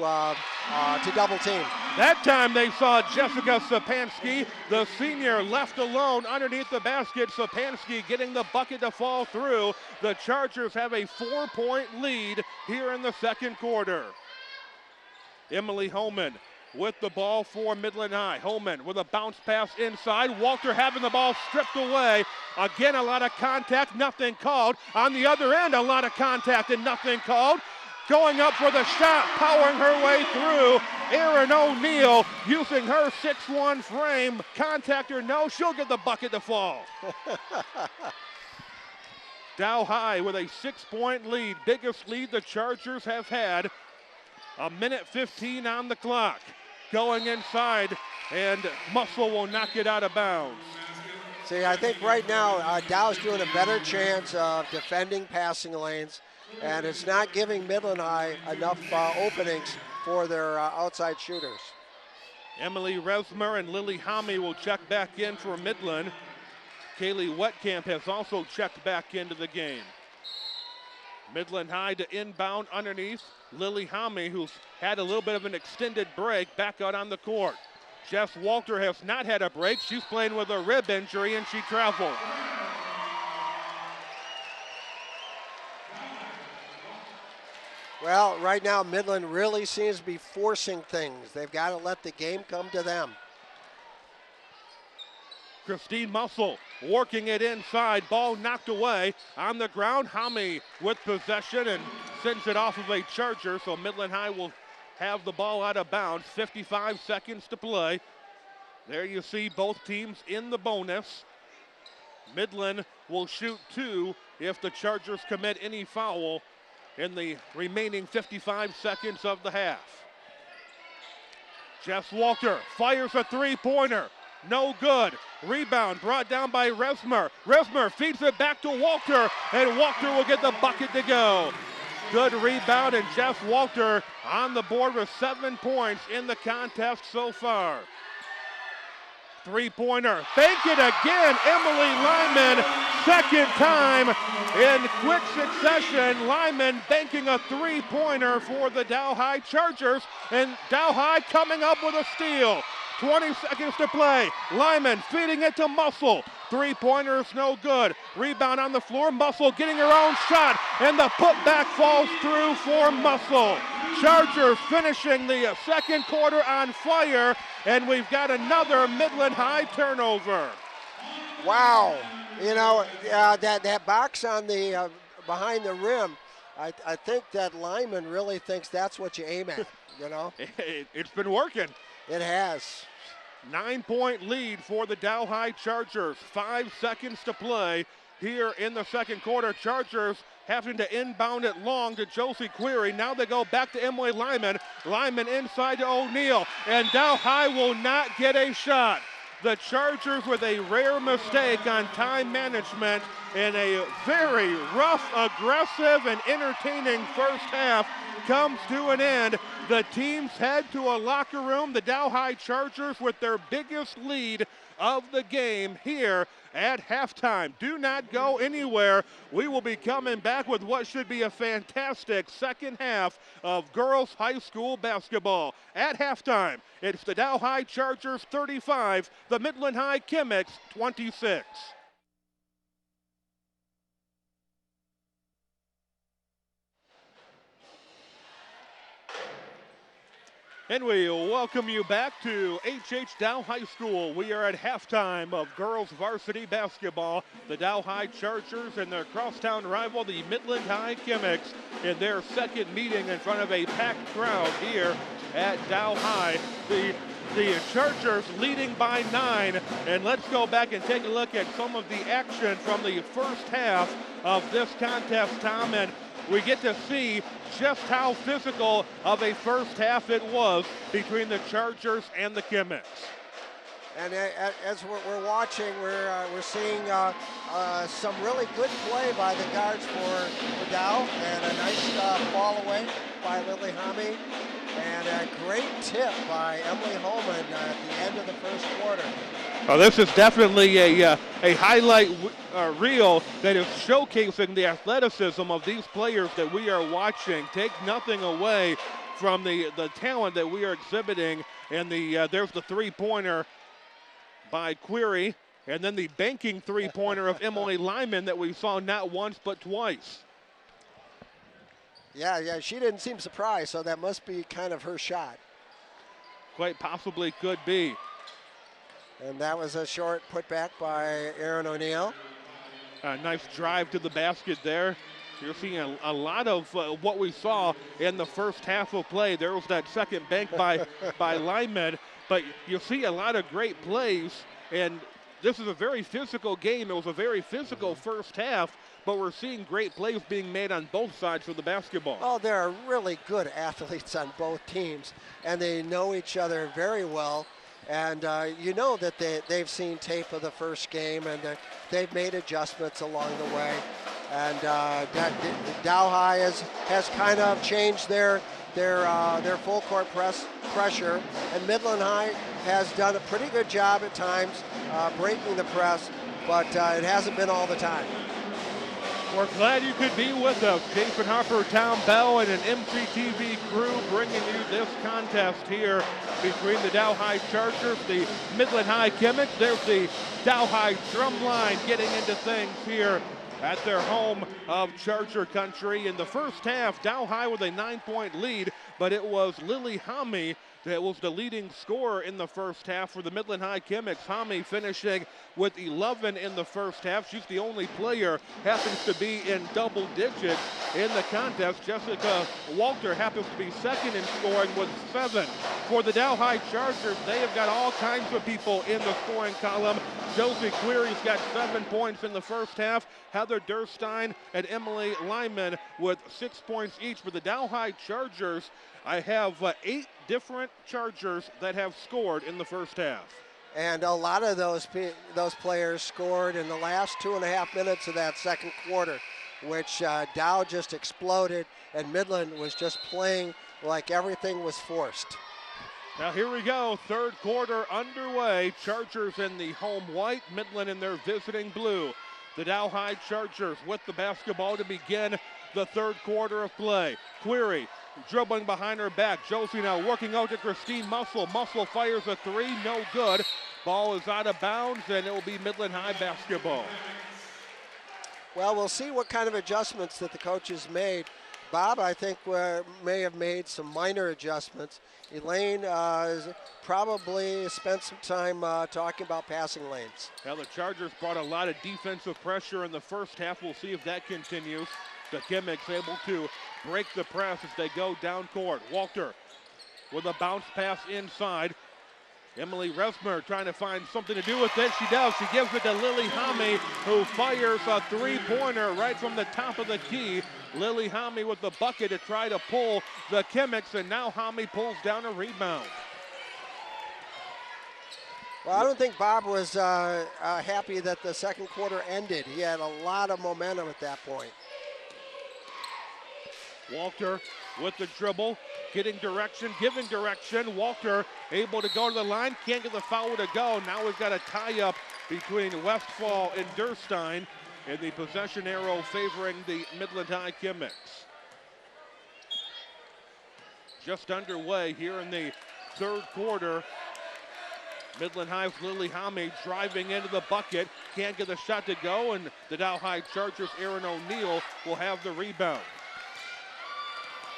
double team. That time they saw Jessica Sapansky, the senior, left alone underneath the basket. Sapansky getting the bucket to fall through. The Chargers have a 4-point lead here in the second quarter. Emily Holman with the ball for Midland High. Holman with a bounce pass inside. Walter having the ball stripped away. Again, a lot of contact, nothing called. On the other end, a lot of contact and nothing called. Going up for the shot, powering her way through. Erin O'Neill using her 6'1" frame. Contact her, no, she'll get the bucket to fall. Dow High with a 6-point lead. Biggest lead the Chargers have had. 1:15 on the clock. Going inside, and Muscle will knock it out of bounds. See, I think right now Dow's doing a better chance of defending passing lanes, and it's not giving Midland High enough openings for their outside shooters. Emily Resmer and Lily Homme will check back in for Midland. Kaylee Wetkamp has also checked back into the game. Midland High to inbound underneath. Lily Homme, who's had a little bit of an extended break, back out on the court. Jess Walter has not had a break. She's playing with a rib injury and she traveled. Well, right now Midland really seems to be forcing things. They've got to let the game come to them. Christine Muscle working it inside. Ball knocked away on the ground. Homme with possession and sends it off of a Charger, so Midland High will have the ball out of bounds. 55 seconds to play. There you see both teams in the bonus. Midland will shoot 2 if the Chargers commit any foul in the remaining 55 seconds of the half. Jess Walter fires a three-pointer. No good. Rebound brought down by Resmer. Resmer feeds it back to Walter, and Walter will get the bucket to go. Good rebound, and Jess Walter on the board with 7 points in the contest so far. Three-pointer, bank it again. Emily Lyman, second time in quick succession. Lyman banking a three-pointer for the Dow High Chargers, and Dow High coming up with a steal. 20 seconds to play. Lyman feeding it to Muscle. Three-pointer is no good. Rebound on the floor. Muscle getting her own shot, and the putback falls through for Muscle. Chargers finishing the second quarter on fire, and we've got another Midland High turnover. Wow. You know, that box on the behind the rim, I think that Lyman really thinks that's what you aim at, you know? It's been working. It has. 9-point lead for the Dow High Chargers. 5 seconds to play here in the second quarter. Chargers having to inbound it long to Josie Query. Now they go back to Emily Lyman. Lyman inside to O'Neill, and Dow High will not get a shot. The Chargers with a rare mistake on time management and a very rough, aggressive, and entertaining first half comes to an end. The teams head to a locker room. The Dow High Chargers with their biggest lead of the game here at halftime. Do not go anywhere. We will be coming back with what should be a fantastic second half of girls high school basketball. At halftime, it's the Dow High Chargers 35, the Midland High Chemics 26. And we welcome you back to H.H. Dow High School. We are at halftime of girls varsity basketball. The Dow High Chargers and their crosstown rival, the Midland High Chemics, in their second meeting in front of a packed crowd here at Dow High. The Chargers leading by 9, and let's go back and take a look at some of the action from the first half of this contest, Tom. And we get to see just how physical of a first half it was between the Chargers and the Kimmicks. And as we're watching, we're seeing some really good play by the guards for Dow, and a nice ball away by Lily Hami, and a great tip by Emily Holman at the end of the first quarter. Well, this is definitely a highlight reel that is showcasing the athleticism of these players that we are watching. Take nothing away from the talent that we are exhibiting, and there's the three-pointer by Query, and then the banking three-pointer of Emily Lyman that we saw not once but twice. Yeah, she didn't seem surprised, so that must be kind of her shot. Quite possibly could be. And that was a short putback by Erin O'Neill. A nice drive to the basket there. You're seeing a lot of what we saw in the first half of play. There was that second bank by Lyman, but you see a lot of great plays, and this is a very physical game. It was a very physical first half, but we're seeing great plays being made on both sides of the basketball. Oh, there are really good athletes on both teams, and they know each other very well. And you know that they've seen tape of the first game, and they've made adjustments along the way. And Dow High has kind of changed their full court pressure, and Midland High has done a pretty good job at times breaking the press, but it hasn't been all the time. We're glad you could be with us. Jason Harper, Tom Bell, and an MCTV crew bringing you this contest here between the Dow High Chargers, the Midland High Kimmicks. There's the Dow High drum line getting into things here at their home of Charger Country. In the first half, Dow High with a 9-point lead, but it was Lily Hami that was the leading scorer in the first half for the Midland High Kimmicks. Hami finishing with 11 in the first half. She's the only player happens to be in double digits in the contest. Jessica Walter happens to be second in scoring with 7. For the Dow High Chargers, they have got all kinds of people in the scoring column. Josie Query's got 7 points in the first half. Heather Durstein and Emily Lyman with 6 points each. For the Dow High Chargers, I have 8 different Chargers that have scored in the first half. And a lot of those players scored in the last 2.5 minutes of that second quarter, which Dow just exploded, and Midland was just playing like everything was forced. Now here we go, third quarter underway. Chargers in the home white, Midland in their visiting blue. The Dow High Chargers with the basketball to begin the third quarter of play. Query dribbling behind her back. Josie now working out to Christine Muscle. Muscle fires a 3, no good. Ball is out of bounds, and it will be Midland High basketball. Well, we'll see what kind of adjustments that the coaches made. Bob, I think, may have made some minor adjustments. Elaine probably spent some time talking about passing lanes. Now the Chargers brought a lot of defensive pressure in the first half. We'll see if that continues. The Kimmicks able to break the press as they go down court. Walter with a bounce pass inside. Emily Resmer trying to find something to do with it. She does. She gives it to Lily Hami, who fires a three-pointer right from the top of the key. Lily Hami with the bucket to try to pull the Kimmicks, and now Hami pulls down a rebound. Well, I don't think Bob was happy that the second quarter ended. He had a lot of momentum at that point. Walter with the dribble, getting direction, giving direction. Walter able to go to the line, can't get the foul to go. Now we've got a tie-up between Westfall and Durstein, and the possession arrow favoring the Midland High Kimmicks. Just underway here in the third quarter. Midland High's Lily Hami driving into the bucket, can't get the shot to go, and the Dow High Chargers' Erin O'Neill will have the rebound.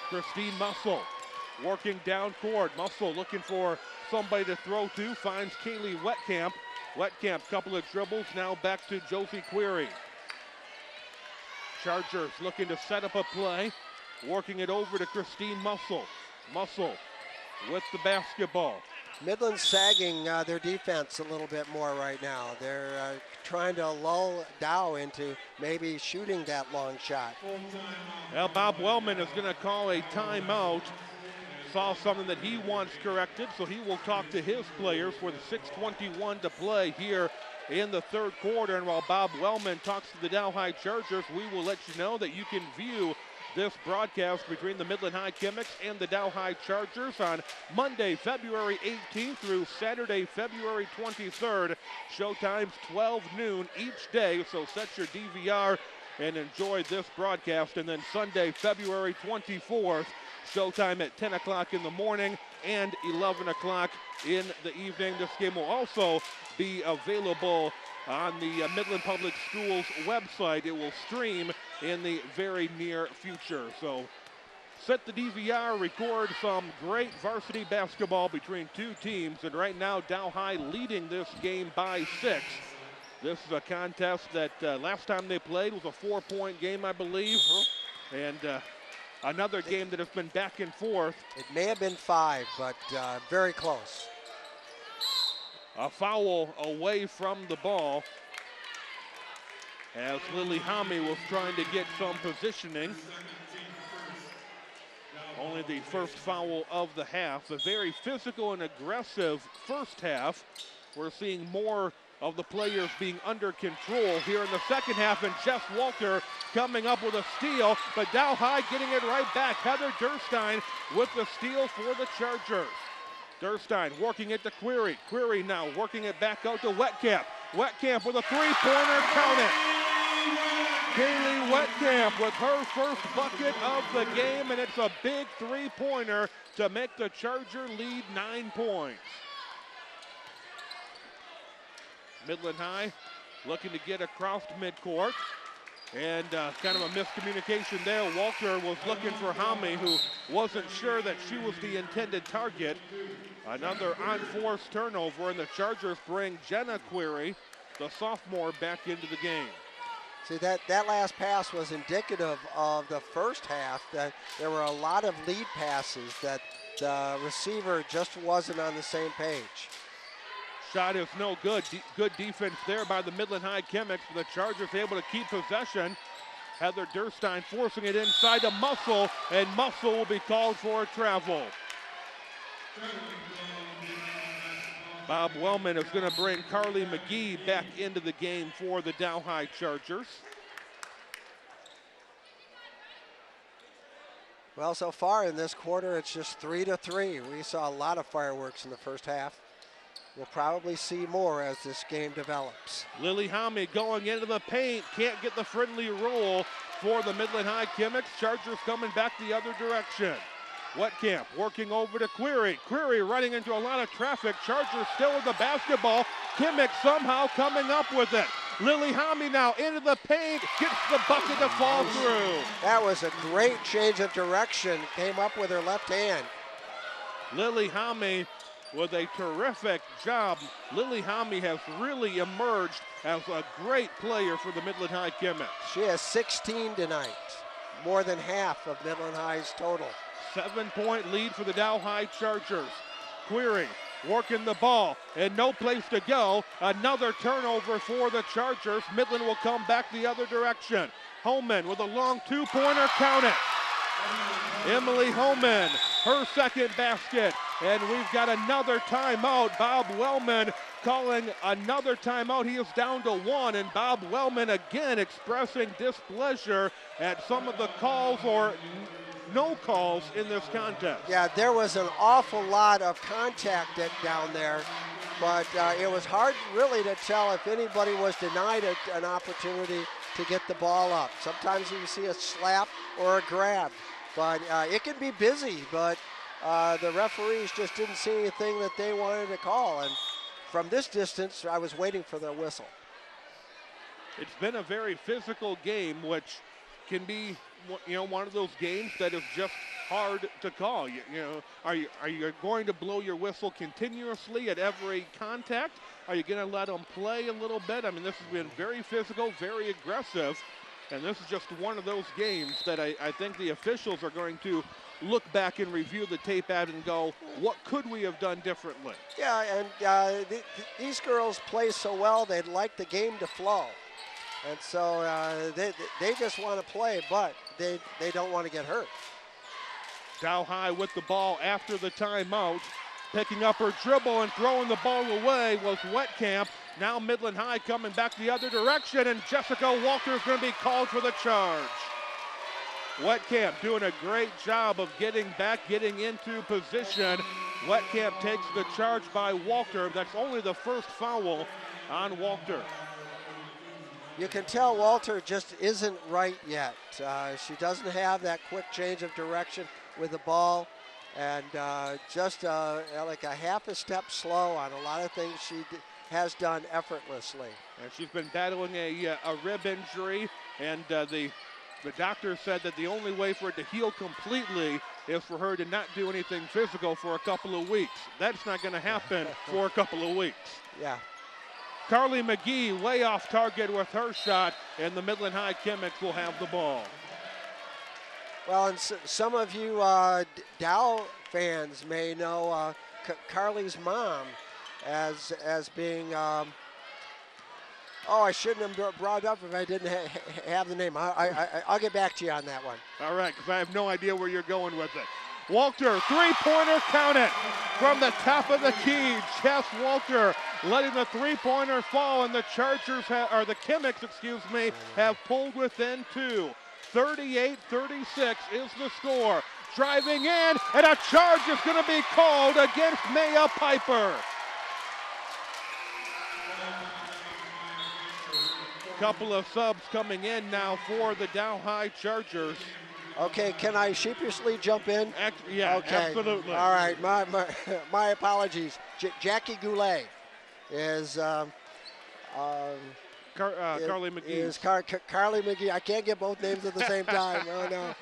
Christine Muscle working down court. Muscle looking for somebody to throw to, finds Kaylee Wetkamp. Wetkamp, couple of dribbles, now back to Josie Query. Chargers looking to set up a play, working it over to Christine Muscle. Muscle with the basketball. Midland's sagging their defense a little bit more right now. They're trying to lull Dow into maybe shooting that long shot. Well, Bob Wellman is going to call a timeout. Saw something that he wants corrected, so he will talk to his players with 6:21 to play here in the third quarter. And while Bob Wellman talks to the Dow High Chargers, we will let you know that you can view this broadcast between the Midland High Chemics and the Dow High Chargers on Monday, February 18th through Saturday, February 23rd. Showtime's 12 noon each day, so set your DVR and enjoy this broadcast. And then Sunday, February 24th, showtime at 10 o'clock in the morning and 11 o'clock in the evening. This game will also be available on the Midland Public Schools website. It will stream in the very near future. So set the DVR, record some great varsity basketball between two teams, and right now Dow High leading this game by 6. This is a contest that last time they played was a 4-point game, I believe, and another game that has been back and forth. It may have been 5, but very close. A foul away from the ball as Lily Homme was trying to get some positioning. Only the first foul of the half. A very physical and aggressive first half. We're seeing more of the players being under control here in the second half, and Jess Walter coming up with a steal, but Dow High getting it right back. Heather Durstein with the steal for the Chargers. Durstein working it to Query. Query now working it back out to Wetcamp. Wetcamp with a three-pointer, count it. Kaylee Wetcamp with her first bucket of the game, and it's a big three-pointer to make the Charger lead 9 points. Midland High looking to get across midcourt, and kind of a miscommunication there. Walter was looking for Homme, who wasn't sure that she was the intended target. Another unforced turnover, and the Chargers bring Jenna Query, the sophomore, back into the game. See, that last pass was indicative of the first half, that there were a lot of lead passes that the receiver just wasn't on the same page. Shot is no good. Good defense there by the Midland High Chemics. The Chargers able to keep possession. Heather Durstein forcing it inside to Muscle, and Muscle will be called for a travel. Bob Wellman is going to bring Carly McGee back into the game for the Dow High Chargers. Well, so far in this quarter, it's just 3-3. We saw a lot of fireworks in the first half. We'll probably see more as this game develops. Lily Homme going into the paint, can't get the friendly roll for the Midland High Chemics. Chargers coming back the other direction. Wetcamp working over to Query. Query running into a lot of traffic. Chargers still with the basketball. Kimmick somehow coming up with it. Lily Homme now into the paint, gets the bucket to fall through. That was a great change of direction. Came up with her left hand. Lily Homme with a terrific job. Lily Homme has really emerged as a great player for the Midland High Chemics. She has 16 tonight, more than half of Midland High's total. 7-point lead for the Dow High Chargers. Query working the ball and no place to go. Another turnover for the Chargers. Midland will come back the other direction. Holman with a long two-pointer, count it. Emily Holman, her second basket. And we've got another timeout. Bob Wellman calling another timeout. He is down to 1, and Bob Wellman again expressing displeasure at some of the calls or no calls in this contest. Yeah, there was an awful lot of contact down there, but it was hard really to tell if anybody was denied an opportunity to get the ball up. Sometimes you see a slap or a grab, but it can be busy, but the referees just didn't see anything that they wanted to call. And from this distance, I was waiting for the whistle. It's been a very physical game, which can be, one of those games that is just hard to call. Are you going to blow your whistle continuously at every contact? Are you going to let them play a little bit? I mean, this has been very physical, very aggressive, and this is just one of those games that I think the officials are going to look back and review the tape at and go, what could we have done differently? Yeah, and these girls play so well, they'd like the game to flow. And so they just want to play, but they don't want to get hurt. Dow High with the ball after the timeout. Picking up her dribble and throwing the ball away was Wetkamp. Now Midland High coming back the other direction, and Jessica Walter is going to be called for the charge. Wetkamp doing a great job of getting back, getting into position. Wetkamp takes the charge by Walter. That's only the first foul on Walter. You can tell Walter just isn't right yet. She doesn't have that quick change of direction with the ball, and just like a half a step slow on a lot of things she has done effortlessly. And she's been battling a rib injury, and the doctor said that the only way for it to heal completely is for her to not do anything physical for a couple of weeks. That's not going to happen for a couple of weeks. Yeah. Carly McGee way off target with her shot, and the Midland High Chemics will have the ball. Well, and some of you Dow fans may know Carly's mom as being, I shouldn't have brought it up if I didn't have the name. I'll get back to you on that one. All right, because I have no idea where you're going with it. Walter, three-pointer, count it. From the top of the key, Jess Walter letting the three-pointer fall, and the Chargers, the Chemics, have pulled within two. 38-36 is the score. Driving in, and a charge is going to be called against Maya Piper. Couple of subs coming in now for the Dow High Chargers. Okay, can I sheepishly jump in? Yeah, okay. Absolutely. All right, my apologies. Jackie Goulet is Carly McGee. Carly McGee. I can't get both names at the same time. Oh, no.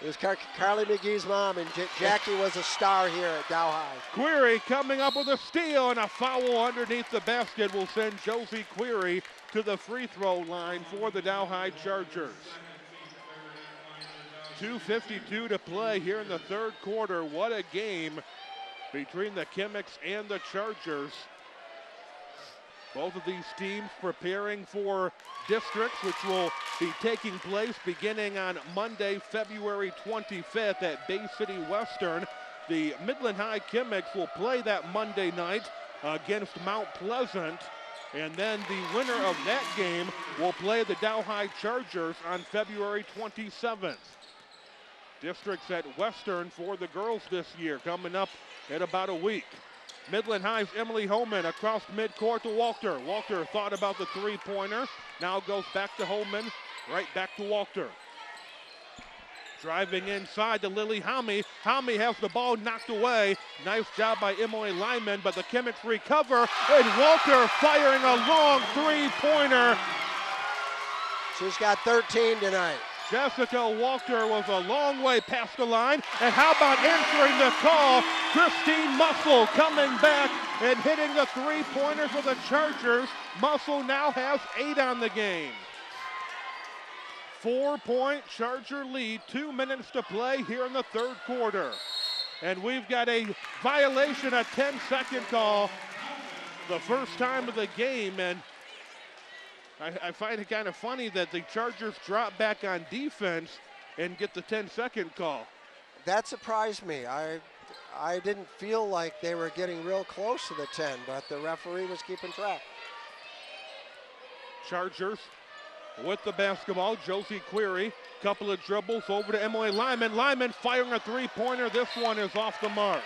It was Carly McGee's mom, and Jackie was a star here at Dow High. Query coming up with a steal, and a foul underneath the basket will send Josie Query to the free throw line for the Dow High Chargers. 2:52 to play here in the third quarter. What a game between the Chemics and the Chargers. Both of these teams preparing for districts, which will be taking place beginning on Monday, February 25th at Bay City Western. The Midland High Chemics will play that Monday night against Mount Pleasant. And then the winner of that game will play the Dow High Chargers on February 27th. Districts at Western for the girls this year coming up in about a week. Midland High's Emily Holman across midcourt to Walter. Walter thought about the three-pointer. Now goes back to Holman, right back to Walter. Driving inside to Lily Homme. Homme has the ball knocked away. Nice job by Emily Lyman, but the Chemics recover, and Walter firing a long three-pointer. She's got 13 tonight. Jessica Walter was a long way past the line, and how about answering the call? Christine Muscle coming back and hitting the three-pointer for the Chargers. Muscle now has 8 on the game. 4-point Charger lead, 2 minutes to play here in the third quarter. And we've got a violation, a 10-second call, the first time of the game, and I find it kind of funny that the Chargers drop back on defense and get the 10-second call. That surprised me. I didn't feel like they were getting real close to the 10, but the referee was keeping track. Chargers with the basketball. Josie Query, couple of dribbles over to Emily Lyman. Lyman firing a three-pointer. This one is off the mark.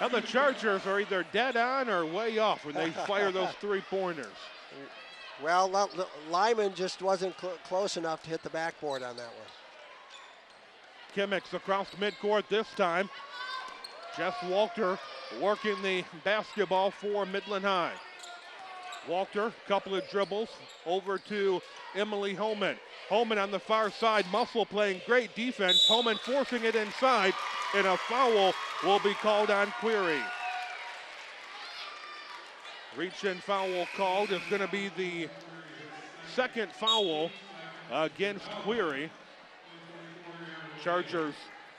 Now the Chargers are either dead on or way off when they fire those three-pointers. Well, Lyman just wasn't close enough to hit the backboard on that one. Chemics across midcourt this time. Jess Walter working the basketball for Midland High. Walter, couple of dribbles over to Emily Holman. Holman on the far side, Muscle playing great defense. Holman forcing it inside, and a foul will be called on Query. Reach-in foul called. Is going to be the second foul against Query. Chargers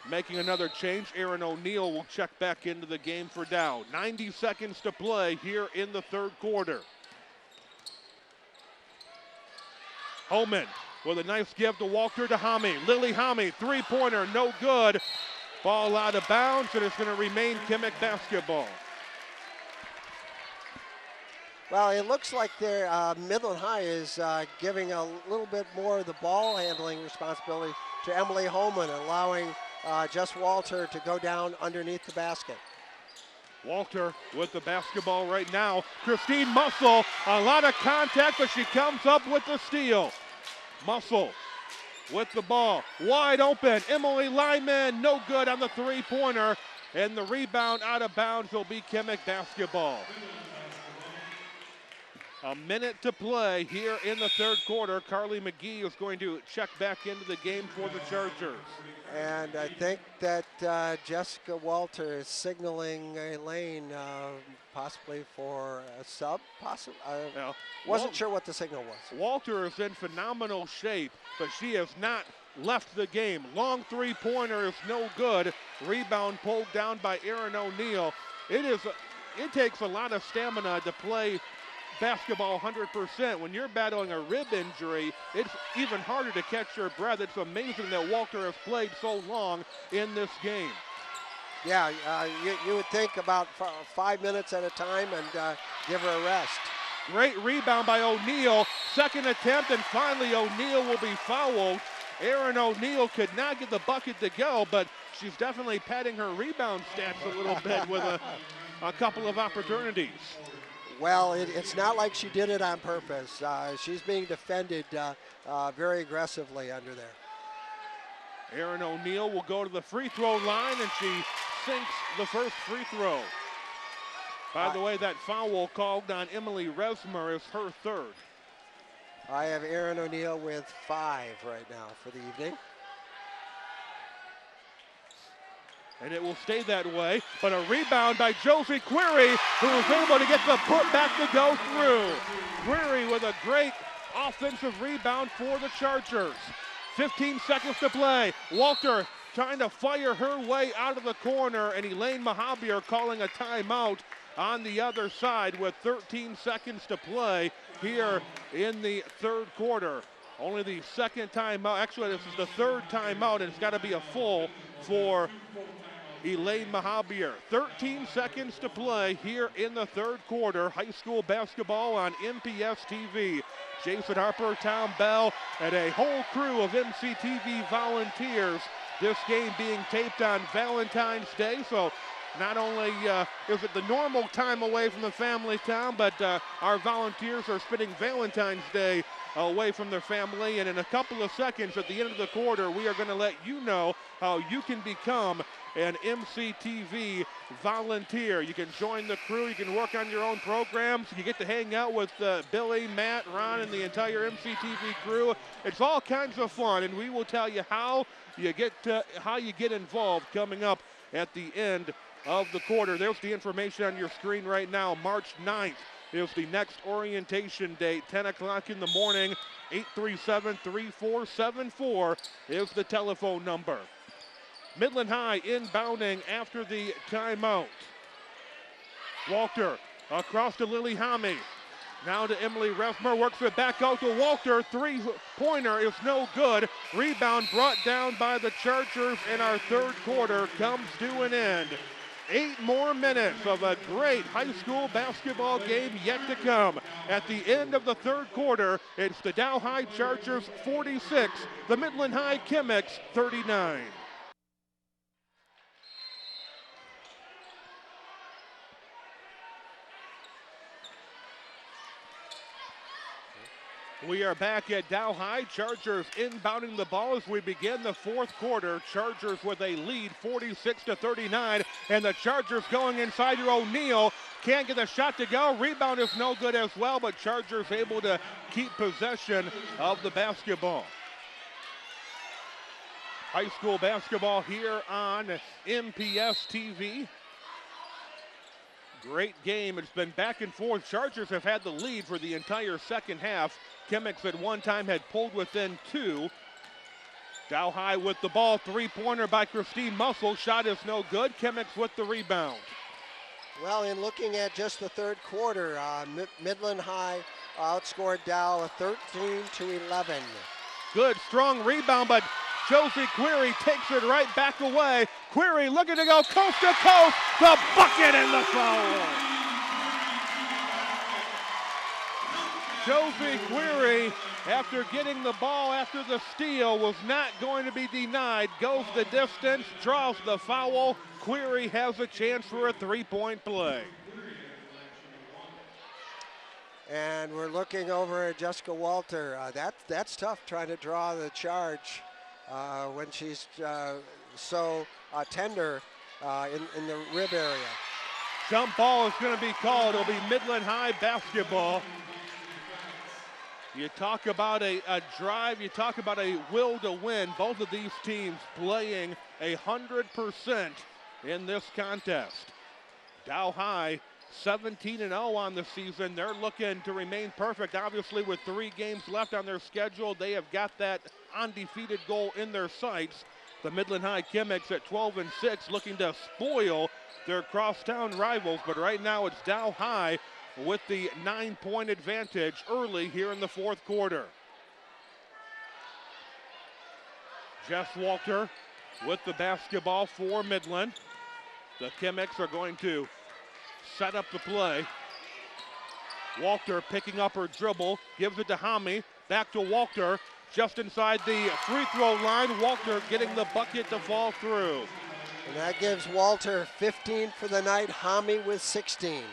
making another change. Aaron O'Neal will check back into the game for Dow. 90 seconds to play here in the third quarter. Holman with a nice give to Walter to Hami. Lily Hami, three-pointer, no good. Ball out of bounds, and it's going to remain Kimmick basketball. Well, it looks like their Midland High is giving a little bit more of the ball handling responsibility to Emily Holman, allowing Jess Walter to go down underneath the basket. Walter with the basketball right now. Christine Muscle, a lot of contact, but she comes up with the steal. Muscle with the ball, wide open. Emily Lyman, no good on the three-pointer, and the rebound out of bounds will be Kimmick basketball. A minute to play here in the third quarter. Carly McGee is going to check back into the game for the Chargers. And I think that Jessica Walter is signaling Elaine possibly for a sub. Wasn't sure what the signal was. Walter is in phenomenal shape, but she has not left the game. Long three-pointer is no good. Rebound pulled down by Aaron O'Neal. It takes a lot of stamina to play basketball 100%. When you're battling a rib injury, it's even harder to catch your breath. It's amazing that Walter has played so long in this game. Yeah, you would think about 5 minutes at a time and give her a rest. Great rebound by O'Neal. Second attempt, and finally O'Neal will be fouled. Aaron O'Neal could not get the bucket to go, but she's definitely padding her rebound stats a little bit with a couple of opportunities. Well, it's not like she did it on purpose. She's being defended very aggressively under there. Aaron O'Neal will go to the free throw line, and she sinks the first free throw. By the way, that foul called on Emily Resmer is her third. I have Aaron O'Neal with 5 right now for the evening. And it will stay that way, but a rebound by Josie Query, who was able to get the putback to go through. Query with a great offensive rebound for the Chargers. 15 seconds to play. Walter trying to fire her way out of the corner, and Elaine Mahabir calling a timeout on the other side with 13 seconds to play here in the third quarter. Only the second timeout. Actually, this is the third timeout, and it's got to be a full for Elaine Mahabir. 13 seconds to play here in the third quarter. High school basketball on MPS TV. Jason Harper, Tom Bell, and a whole crew of MCTV volunteers. This game being taped on Valentine's Day, so not only is it the normal time away from the family, Tom, but our volunteers are spending Valentine's Day away from their family. And in a couple of seconds at the end of the quarter, we are going to let you know how you can become an MCTV volunteer. You can join the crew. You can work on your own programs. You get to hang out with Billy, Matt, Ron, and the entire MCTV crew. It's all kinds of fun, and we will tell you how you get involved coming up at the end of the quarter. There's the information on your screen right now. March 9th is the next orientation date, 10 o'clock in the morning. 837-3474 is the telephone number. Midland High inbounding after the timeout. Walter across to Lily Hami. Now to Emily Resmer, works it back out to Walter. Three-pointer is no good. Rebound brought down by the Chargers, and our third quarter comes to an end. 8 more minutes of a great high school basketball game yet to come. At the end of the third quarter, it's the Dow High Chargers 46, the Midland High Kimmicks 39. We are back at Dow High. Chargers inbounding the ball as we begin the fourth quarter. Chargers with a lead, 46-39, and the Chargers going inside to O'Neal. Can't get the shot to go. Rebound is no good as well, but Chargers able to keep possession of the basketball. High school basketball here on MPS TV. Great game. It's been back and forth. Chargers have had the lead for the entire second half. Kimmicks at one time had pulled within 2. Dow High with the ball, three-pointer by Christine Muscle. Shot is no good. Kimmicks with the rebound. Well, in looking at just the third quarter, Midland High outscored Dow 13-11. Good, strong rebound, but Josie Query takes it right back away. Query looking to go coast to coast. The bucket and the foul. Josie Query, after getting the ball after the steal, was not going to be denied. Goes the distance, draws the foul. Query has a chance for a three-point play. And we're looking over at Jessica Walter. That's tough, trying to draw the charge when she's so tender in the rib area. Jump ball is going to be called. It'll be Midland High basketball. You talk about a drive, you talk about a will to win. Both of these teams playing 100% in this contest. Dow High 17-0 on the season. They're looking to remain perfect. Obviously, with 3 games left on their schedule, they have got that undefeated goal in their sights. The Midland High Kimmicks at 12-6, looking to spoil their crosstown rivals. But right now, it's Dow High with the 9-point advantage early here in the fourth quarter. Jess Walter with the basketball for Midland. The Kimmicks are going to set up the play. Walter picking up her dribble, gives it to Hami, back to Walter, just inside the free throw line. Walter getting the bucket to fall through. And that gives Walter 15 for the night, Hami with 16.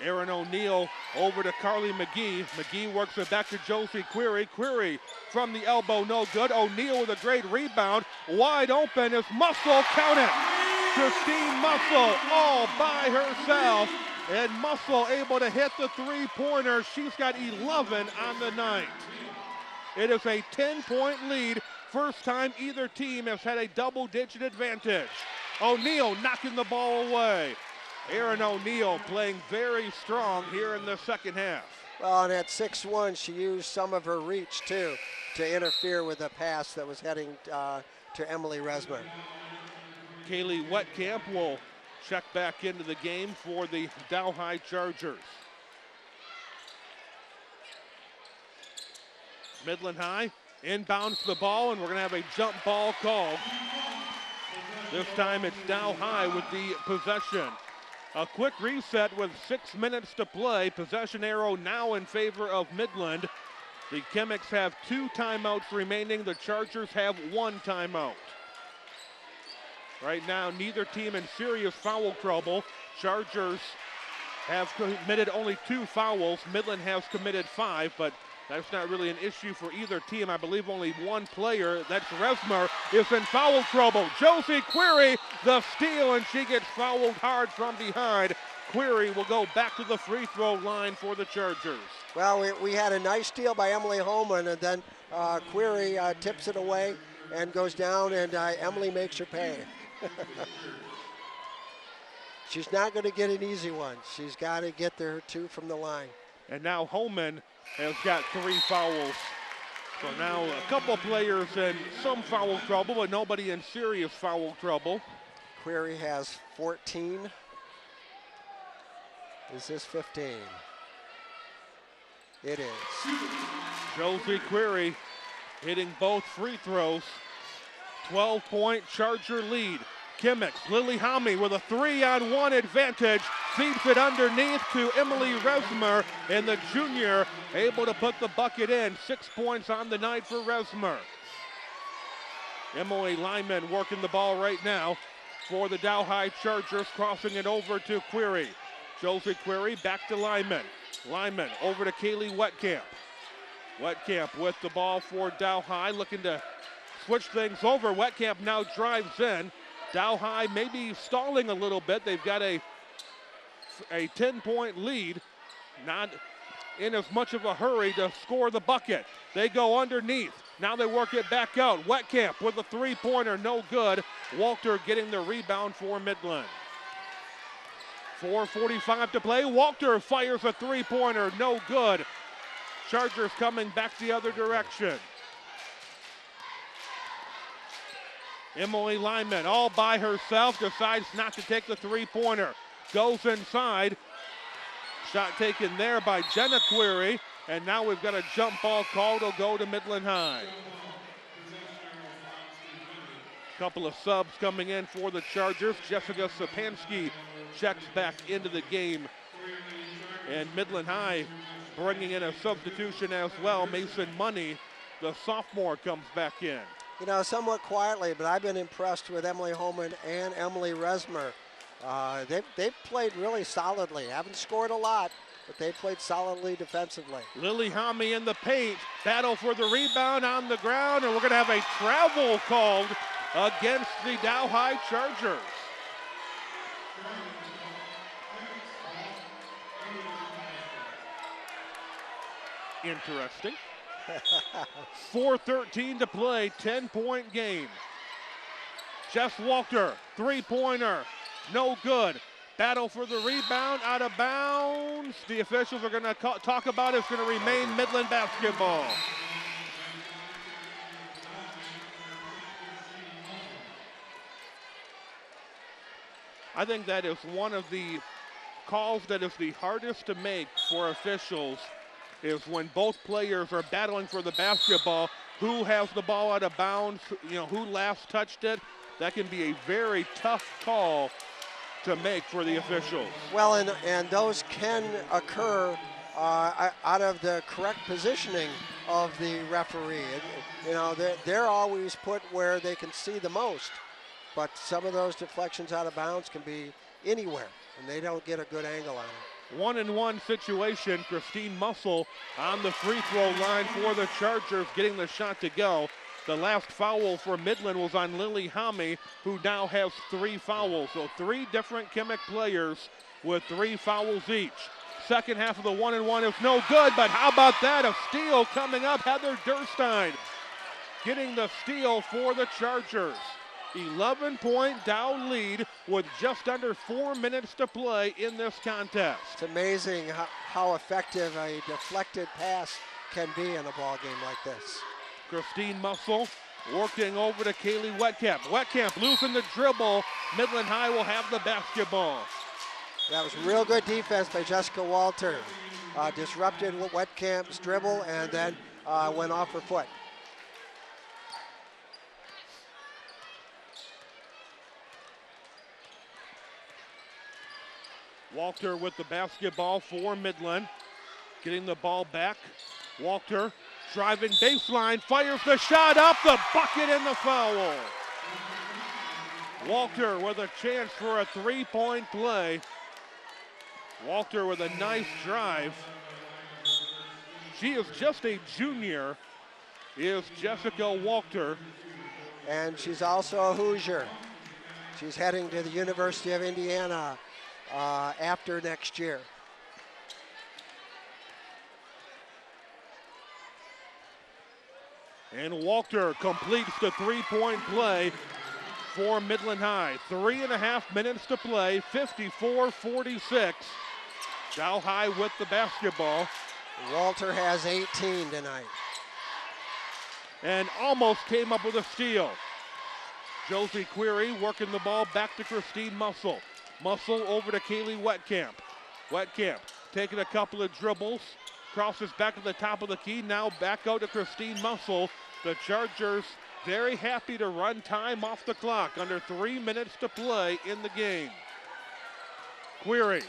Aaron O'Neill over to Carly McGee. McGee works it back to Josie Query. Query from the elbow, no good. O'Neill with a great rebound. Wide open is Muscle, count it. Christine Muscle all by herself. And Muscle able to hit the three-pointer. She's got 11 on the night. It is a 10-point lead. First time either team has had a double-digit advantage. O'Neill knocking the ball away. Aaron O'Neill playing very strong here in the second half. Well, and at 6'1", she used some of her reach, too, to interfere with a pass that was heading to Emily Resmer. Kaylee Wetcamp will check back into the game for the Dow High Chargers. Midland High inbounds the ball, and we're going to have a jump ball called. This time it's Dow High with the possession. A quick reset with 6 minutes to play. Possession arrow now in favor of Midland. The Kimmicks have 2 timeouts remaining. The Chargers have 1 timeout. Right now, neither team in serious foul trouble. Chargers have committed only 2 fouls. Midland has committed 5, but that's not really an issue for either team. I believe only 1 player, that's Resmer, is in foul trouble. Josie Query, the steal, and she gets fouled hard from behind. Query will go back to the free throw line for the Chargers. Well, we had a nice steal by Emily Holman, and then Query tips it away and goes down, and Emily makes her pay. She's not going to get an easy one. She's got to get her 2 from the line. And now Holman has got 3 fouls. So now a couple players in some foul trouble, but nobody in serious foul trouble. Query has 14. Is this 15? It is. Josie Query hitting both free throws. 12-point Charger lead. Kimmicks, Lily Hami with a 3-on-1 advantage, feeds it underneath to Emily Resmer, and the junior able to put the bucket in. 6 points on the night for Resmer. Emily Lyman working the ball right now for the Dow High Chargers, crossing it over to Query. Josie Query back to Lyman. Lyman over to Kaylee Wetcamp. Wetcamp with the ball for Dow High, looking to switch things over. Wetcamp now drives in. Dow High maybe stalling a little bit. They've got a 10-point lead. Not in as much of a hurry to score the bucket. They go underneath. Now they work it back out. Wetcamp with a 3-pointer, no good. Walter getting the rebound for Midland. 4:45 to play. Walter fires a 3-pointer, no good. Chargers coming back the other direction. Emily Lyman all by herself, decides not to take the three-pointer. Goes inside. Shot taken there by Jenna Query. And now we've got a jump ball call to go to Midland High. Couple of subs coming in for the Chargers. Jessica Sapansky checks back into the game. And Midland High bringing in a substitution as well. Mason Money, the sophomore, comes back in. You know, somewhat quietly, but I've been impressed with Emily Holman and Emily Resmer. They've played really solidly. Haven't scored a lot, but they played solidly defensively. Lily Homme in the paint. Battle for the rebound on the ground, and we're going to have a travel called against the Dow High Chargers. Interesting. 4:13 to play, 10-point game. Jess Walter, three-pointer, no good. Battle for the rebound, out of bounds. The officials are going to talk about it's going to remain Midland basketball. I think that is one of the calls that is the hardest to make for officials, is when both players are battling for the basketball. Who has the ball out of bounds, who last touched it. That can be a very tough call to make for the officials. Well, and those can occur out of the correct positioning of the referee. They're always put where they can see the most, but some of those deflections out of bounds can be anywhere, and they don't get a good angle on it. 1-on-1 situation. Christine Muscle on the free throw line for the Chargers, getting the shot to go. The last foul for Midland was on Lily Homme, who now has 3 fouls. So 3 different Kimmick players with 3 fouls each. Second half of the 1-on-1 is no good, but how about that? A steal coming up. Heather Durstein getting the steal for the Chargers. 11-point Dow lead with just under 4 minutes to play in this contest. It's amazing how effective a deflected pass can be in a ball game like this. Christine Muscle working over to Kaylee Wetkamp. Wetkamp losing the dribble. Midland High will have the basketball. That was real good defense by Jessica Walter. Disrupted Wetkamp's dribble and then went off her foot. Walter with the basketball for Midland. Getting the ball back. Walter driving baseline, fires the shot up, the bucket and the foul. Walter with a chance for a 3-point play. Walter with a nice drive. She is just a junior, is Jessica Walter. And she's also a Hoosier. She's heading to the University of Indiana after next year. And Walter completes the 3-point play for Midland High. 3.5 minutes to play, 54-46. Dow High with the basketball. Walter has 18 tonight. And almost came up with a steal. Josie Query working the ball back to Christine Muscle. Muscle over to Kaylee Wetkamp. Wetkamp taking a couple of dribbles. Crosses back to the top of the key. Now back out to Christine Muscle. The Chargers very happy to run time off the clock. Under 3 minutes to play in the game. Query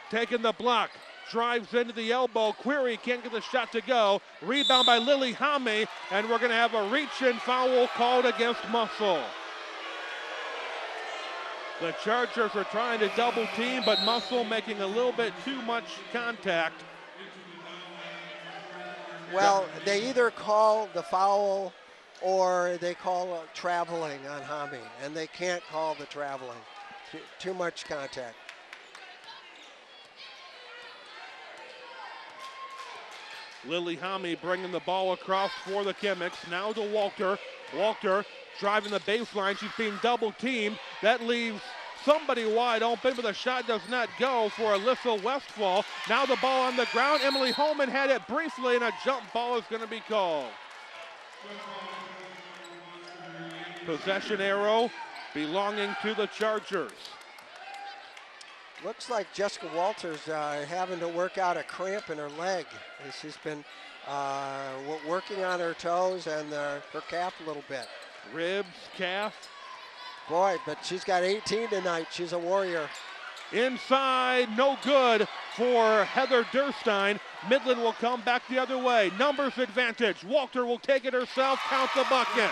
taking the block. Drives into the elbow. Query can't get the shot to go. Rebound by Lily Homme. And we're going to have a reach-in foul called against Muscle. The Chargers are trying to double team, but Muscle making a little bit too much contact. Well, they either call the foul or they call traveling on Homme, and they can't call the traveling. Too much contact. Lily Homme bringing the ball across for the Kimmicks. Now to Walter. Walter driving the baseline. She's being double teamed. That leaves somebody wide open, but the shot does not go for Alyssa Westfall. Now the ball on the ground. Emily Holman had it briefly, and a jump ball is going to be called. Possession arrow belonging to the Chargers. Looks like Jessica Walters having to work out a cramp in her leg. She's been working on her toes and her calf a little bit. Ribs, calf. Boy, but she's got 18 tonight. She's a warrior. Inside, no good for Heather Durstein. Midland will come back the other way. Numbers advantage. Walter will take it herself, count the bucket.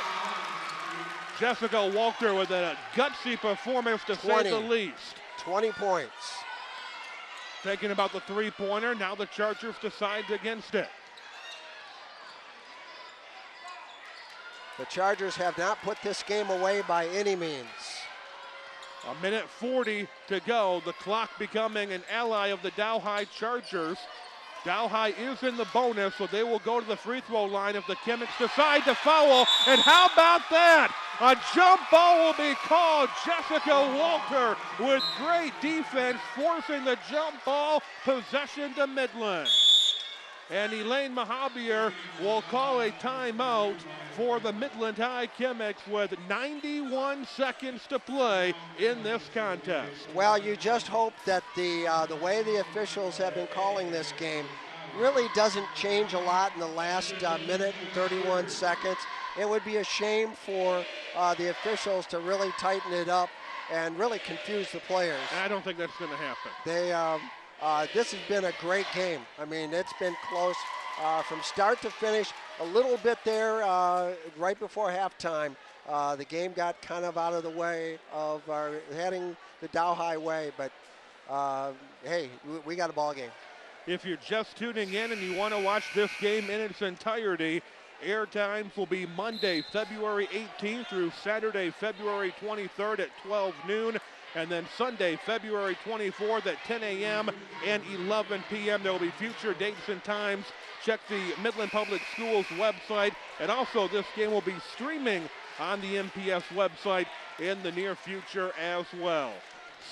Jessica Walter with a gutsy performance to say the least. 20 points. Thinking about the three-pointer, now the Chargers decide against it. The Chargers have not put this game away by any means. A minute 40 to go. The clock becoming an ally of the Dow High Chargers. Dow High is in the bonus, so they will go to the free throw line if the Chemics decide to foul. And how about that? A jump ball will be called. Jessica Walter with great defense, forcing the jump ball. Possession to Midland. And Elaine Mahabier will call a timeout for the Midland High Chemics with 91 seconds to play in this contest. Well, you just hope that the way the officials have been calling this game really doesn't change a lot in the last minute and 31 seconds. It would be a shame for the officials to really tighten it up and really confuse the players. I don't think that's going to happen. This has been a great game. I mean, it's been close from start to finish. A little bit there right before halftime. The game got kind of out of the way of heading the Dow High way, but hey, we got a ball game. If you're just tuning in and you want to watch this game in its entirety, air times will be Monday, February 18th through Saturday, February 23rd at 12 noon. And then Sunday, February 24th at 10 a.m. and 11 p.m. There will be future dates and times. Check the Midland Public Schools website. And also this game will be streaming on the MPS website in the near future as well.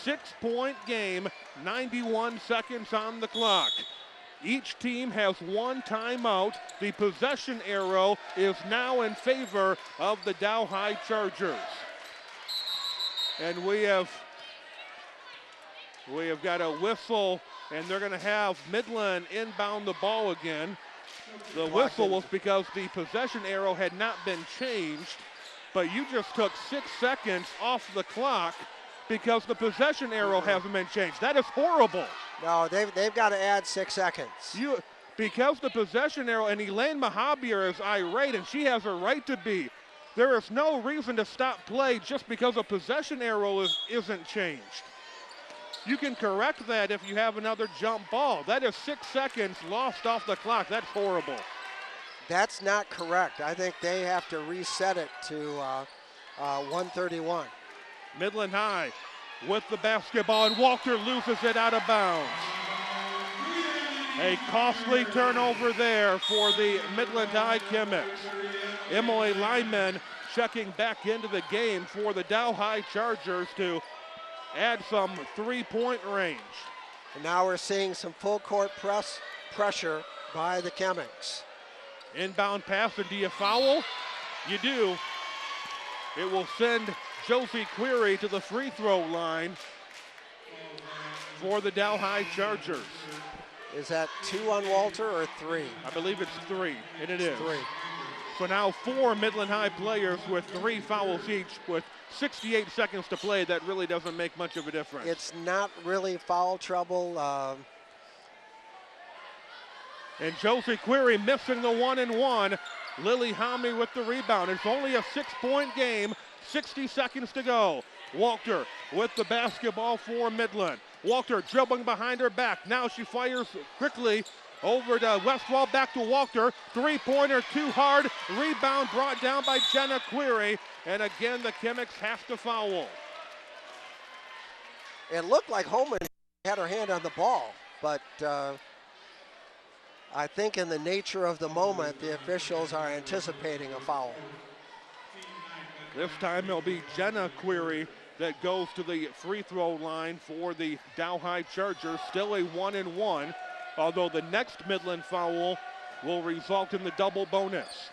6-point game, 91 seconds on the clock. Each team has one timeout. The possession arrow is now in favor of the Dow High Chargers. And we have got a whistle, and they're going to have Midland inbound the ball again. The whistle was because the possession arrow had not been changed, but you just took 6 seconds off the clock because the possession arrow hasn't been changed. That is horrible. No, they've got to add 6 seconds. Because the possession arrow, and Elaine Mahabier is irate, and she has a right to be. There is no reason to stop play just because a possession arrow isn't changed. You can correct that if you have another jump ball. That is 6 seconds lost off the clock. That's horrible. That's not correct. I think they have to reset it to 131. Midland High with the basketball, and Walter loses it out of bounds. A costly turnover there for the Midland High Chemics. Emily Lyman checking back into the game for the Dow High Chargers to add some three-point range. And now we're seeing some full court pressure by the Chemics. Inbound pass, and do you foul? You do. It will send Josie Query to the free throw line for the Dow High Chargers. Is that 2 on Walter or 3? I believe it's 3, and it is. 3. So now 4 Midland High players with 3 fouls each with 68 seconds to play. That really doesn't make much of a difference. It's not really foul trouble. And Josie Query missing the 1-and-1. Lily Homme with the rebound. It's only a 6-point game, 60 seconds to go. Walter with the basketball for Midland. Walter dribbling behind her back. Now she fires quickly over to Westwall, back to Walter. Three-pointer too hard. Rebound brought down by Jenna Query. And again, the Chemics have to foul. It looked like Holman had her hand on the ball, but I think in the nature of the moment, the officials are anticipating a foul. This time it'll be Jenna Query that goes to the free throw line for the Dow High Chargers. Still a 1-and-1, although the next Midland foul will result in the double bonus.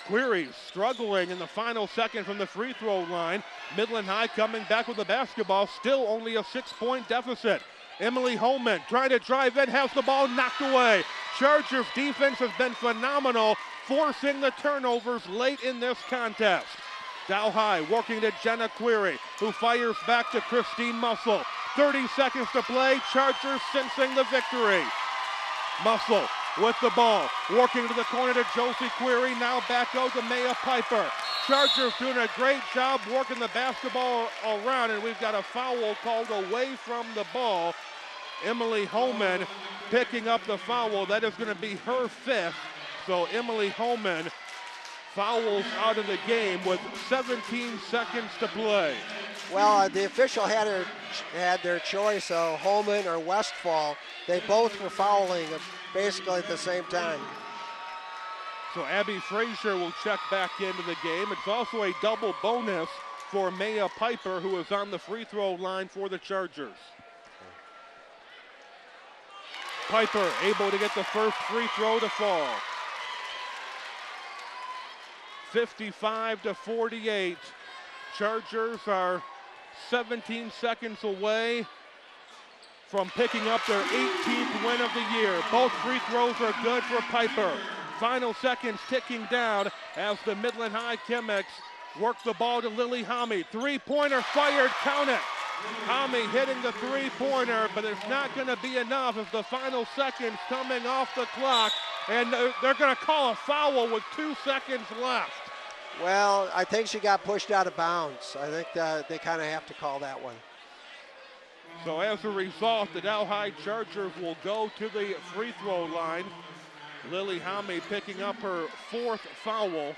Query struggling in the final second from the free throw line. Midland High coming back with the basketball, still only a 6-point deficit. Emily Holman trying to drive in, has the ball knocked away. Chargers defense has been phenomenal, forcing the turnovers late in this contest. Dow High working to Jenna Query, who fires back to Christine Muscle. 30 seconds to play, Chargers sensing the victory. Muscle with the ball, working to the corner to Josie Query, now back out to Maya Piper. Chargers doing a great job working the basketball around, and we've got a foul called away from the ball. Emily Holman picking up the foul. That is going to be her 5th. So Emily Holman fouls out of the game with 17 seconds to play. Well, the official had their choice, Holman or Westfall. They both were fouling basically at the same time. So Abby Frazier will check back into the game. It's also a double bonus for Maya Piper, who is on the free throw line for the Chargers. Piper able to get the first free throw to fall. 55-48. Chargers are 17 seconds away from picking up their 18th win of the year. Both free throws are good for Piper. Final seconds ticking down as the Midland High Chemics work the ball to Lily Homme. Three-pointer fired, count it. Homme hitting the three-pointer, but it's not going to be enough as the final seconds coming off the clock, and they're going to call a foul with 2 seconds left. Well, I think she got pushed out of bounds. I think they kind of have to call that one. So as a result, the Dow High Chargers will go to the free throw line. Lily Homme picking up her 4th foul.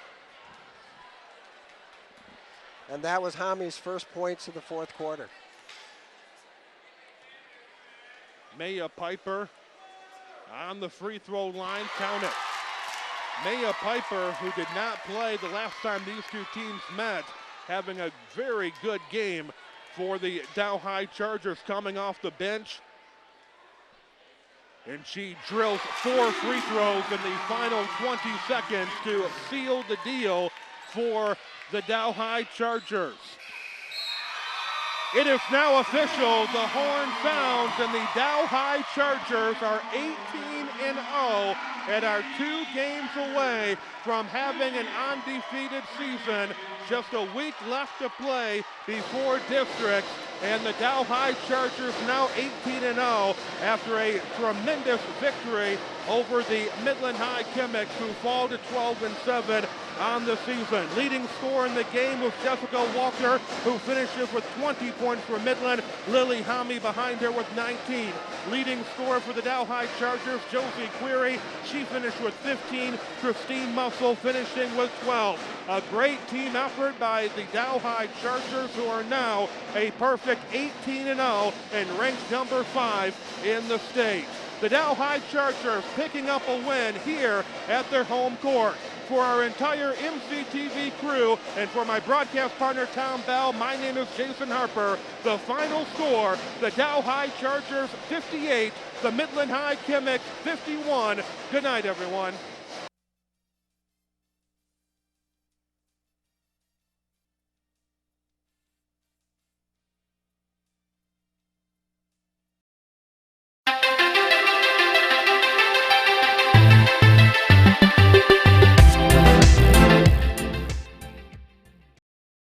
And that was Homme's first points of the 4th quarter. Maya Piper on the free throw line, count it. Maya Piper, who did not play the last time these two teams met, having a very good game for the Dow High Chargers coming off the bench. And she drills 4 free throws in the final 20 seconds to seal the deal for the Dow High Chargers. It is now official, the horn sounds, and the Dow High Chargers are 18-0 and are 2 games away from having an undefeated season. Just a week left to play before districts, and the Dow High Chargers now 18-0 after a tremendous victory over the Midland High Chemics, who fall to 12-7 on the season. Leading scorer in the game was Jessica Walker, who finishes with 20 points for Midland. Lily Homme behind her with 19. Leading scorer for the Dow High Chargers, Josie Query. She finished with 15. Christine Muscle finishing with 12. A great team effort by the Dow High Chargers, who are now a perfect 18-0 and ranked number 5 in the state. The Dow High Chargers picking up a win here at their home court. For our entire MCTV crew and for my broadcast partner Tom Bell, my name is Jason Harper. The final score, the Dow High Chargers 58, the Midland High Chemics 51. Good night, everyone.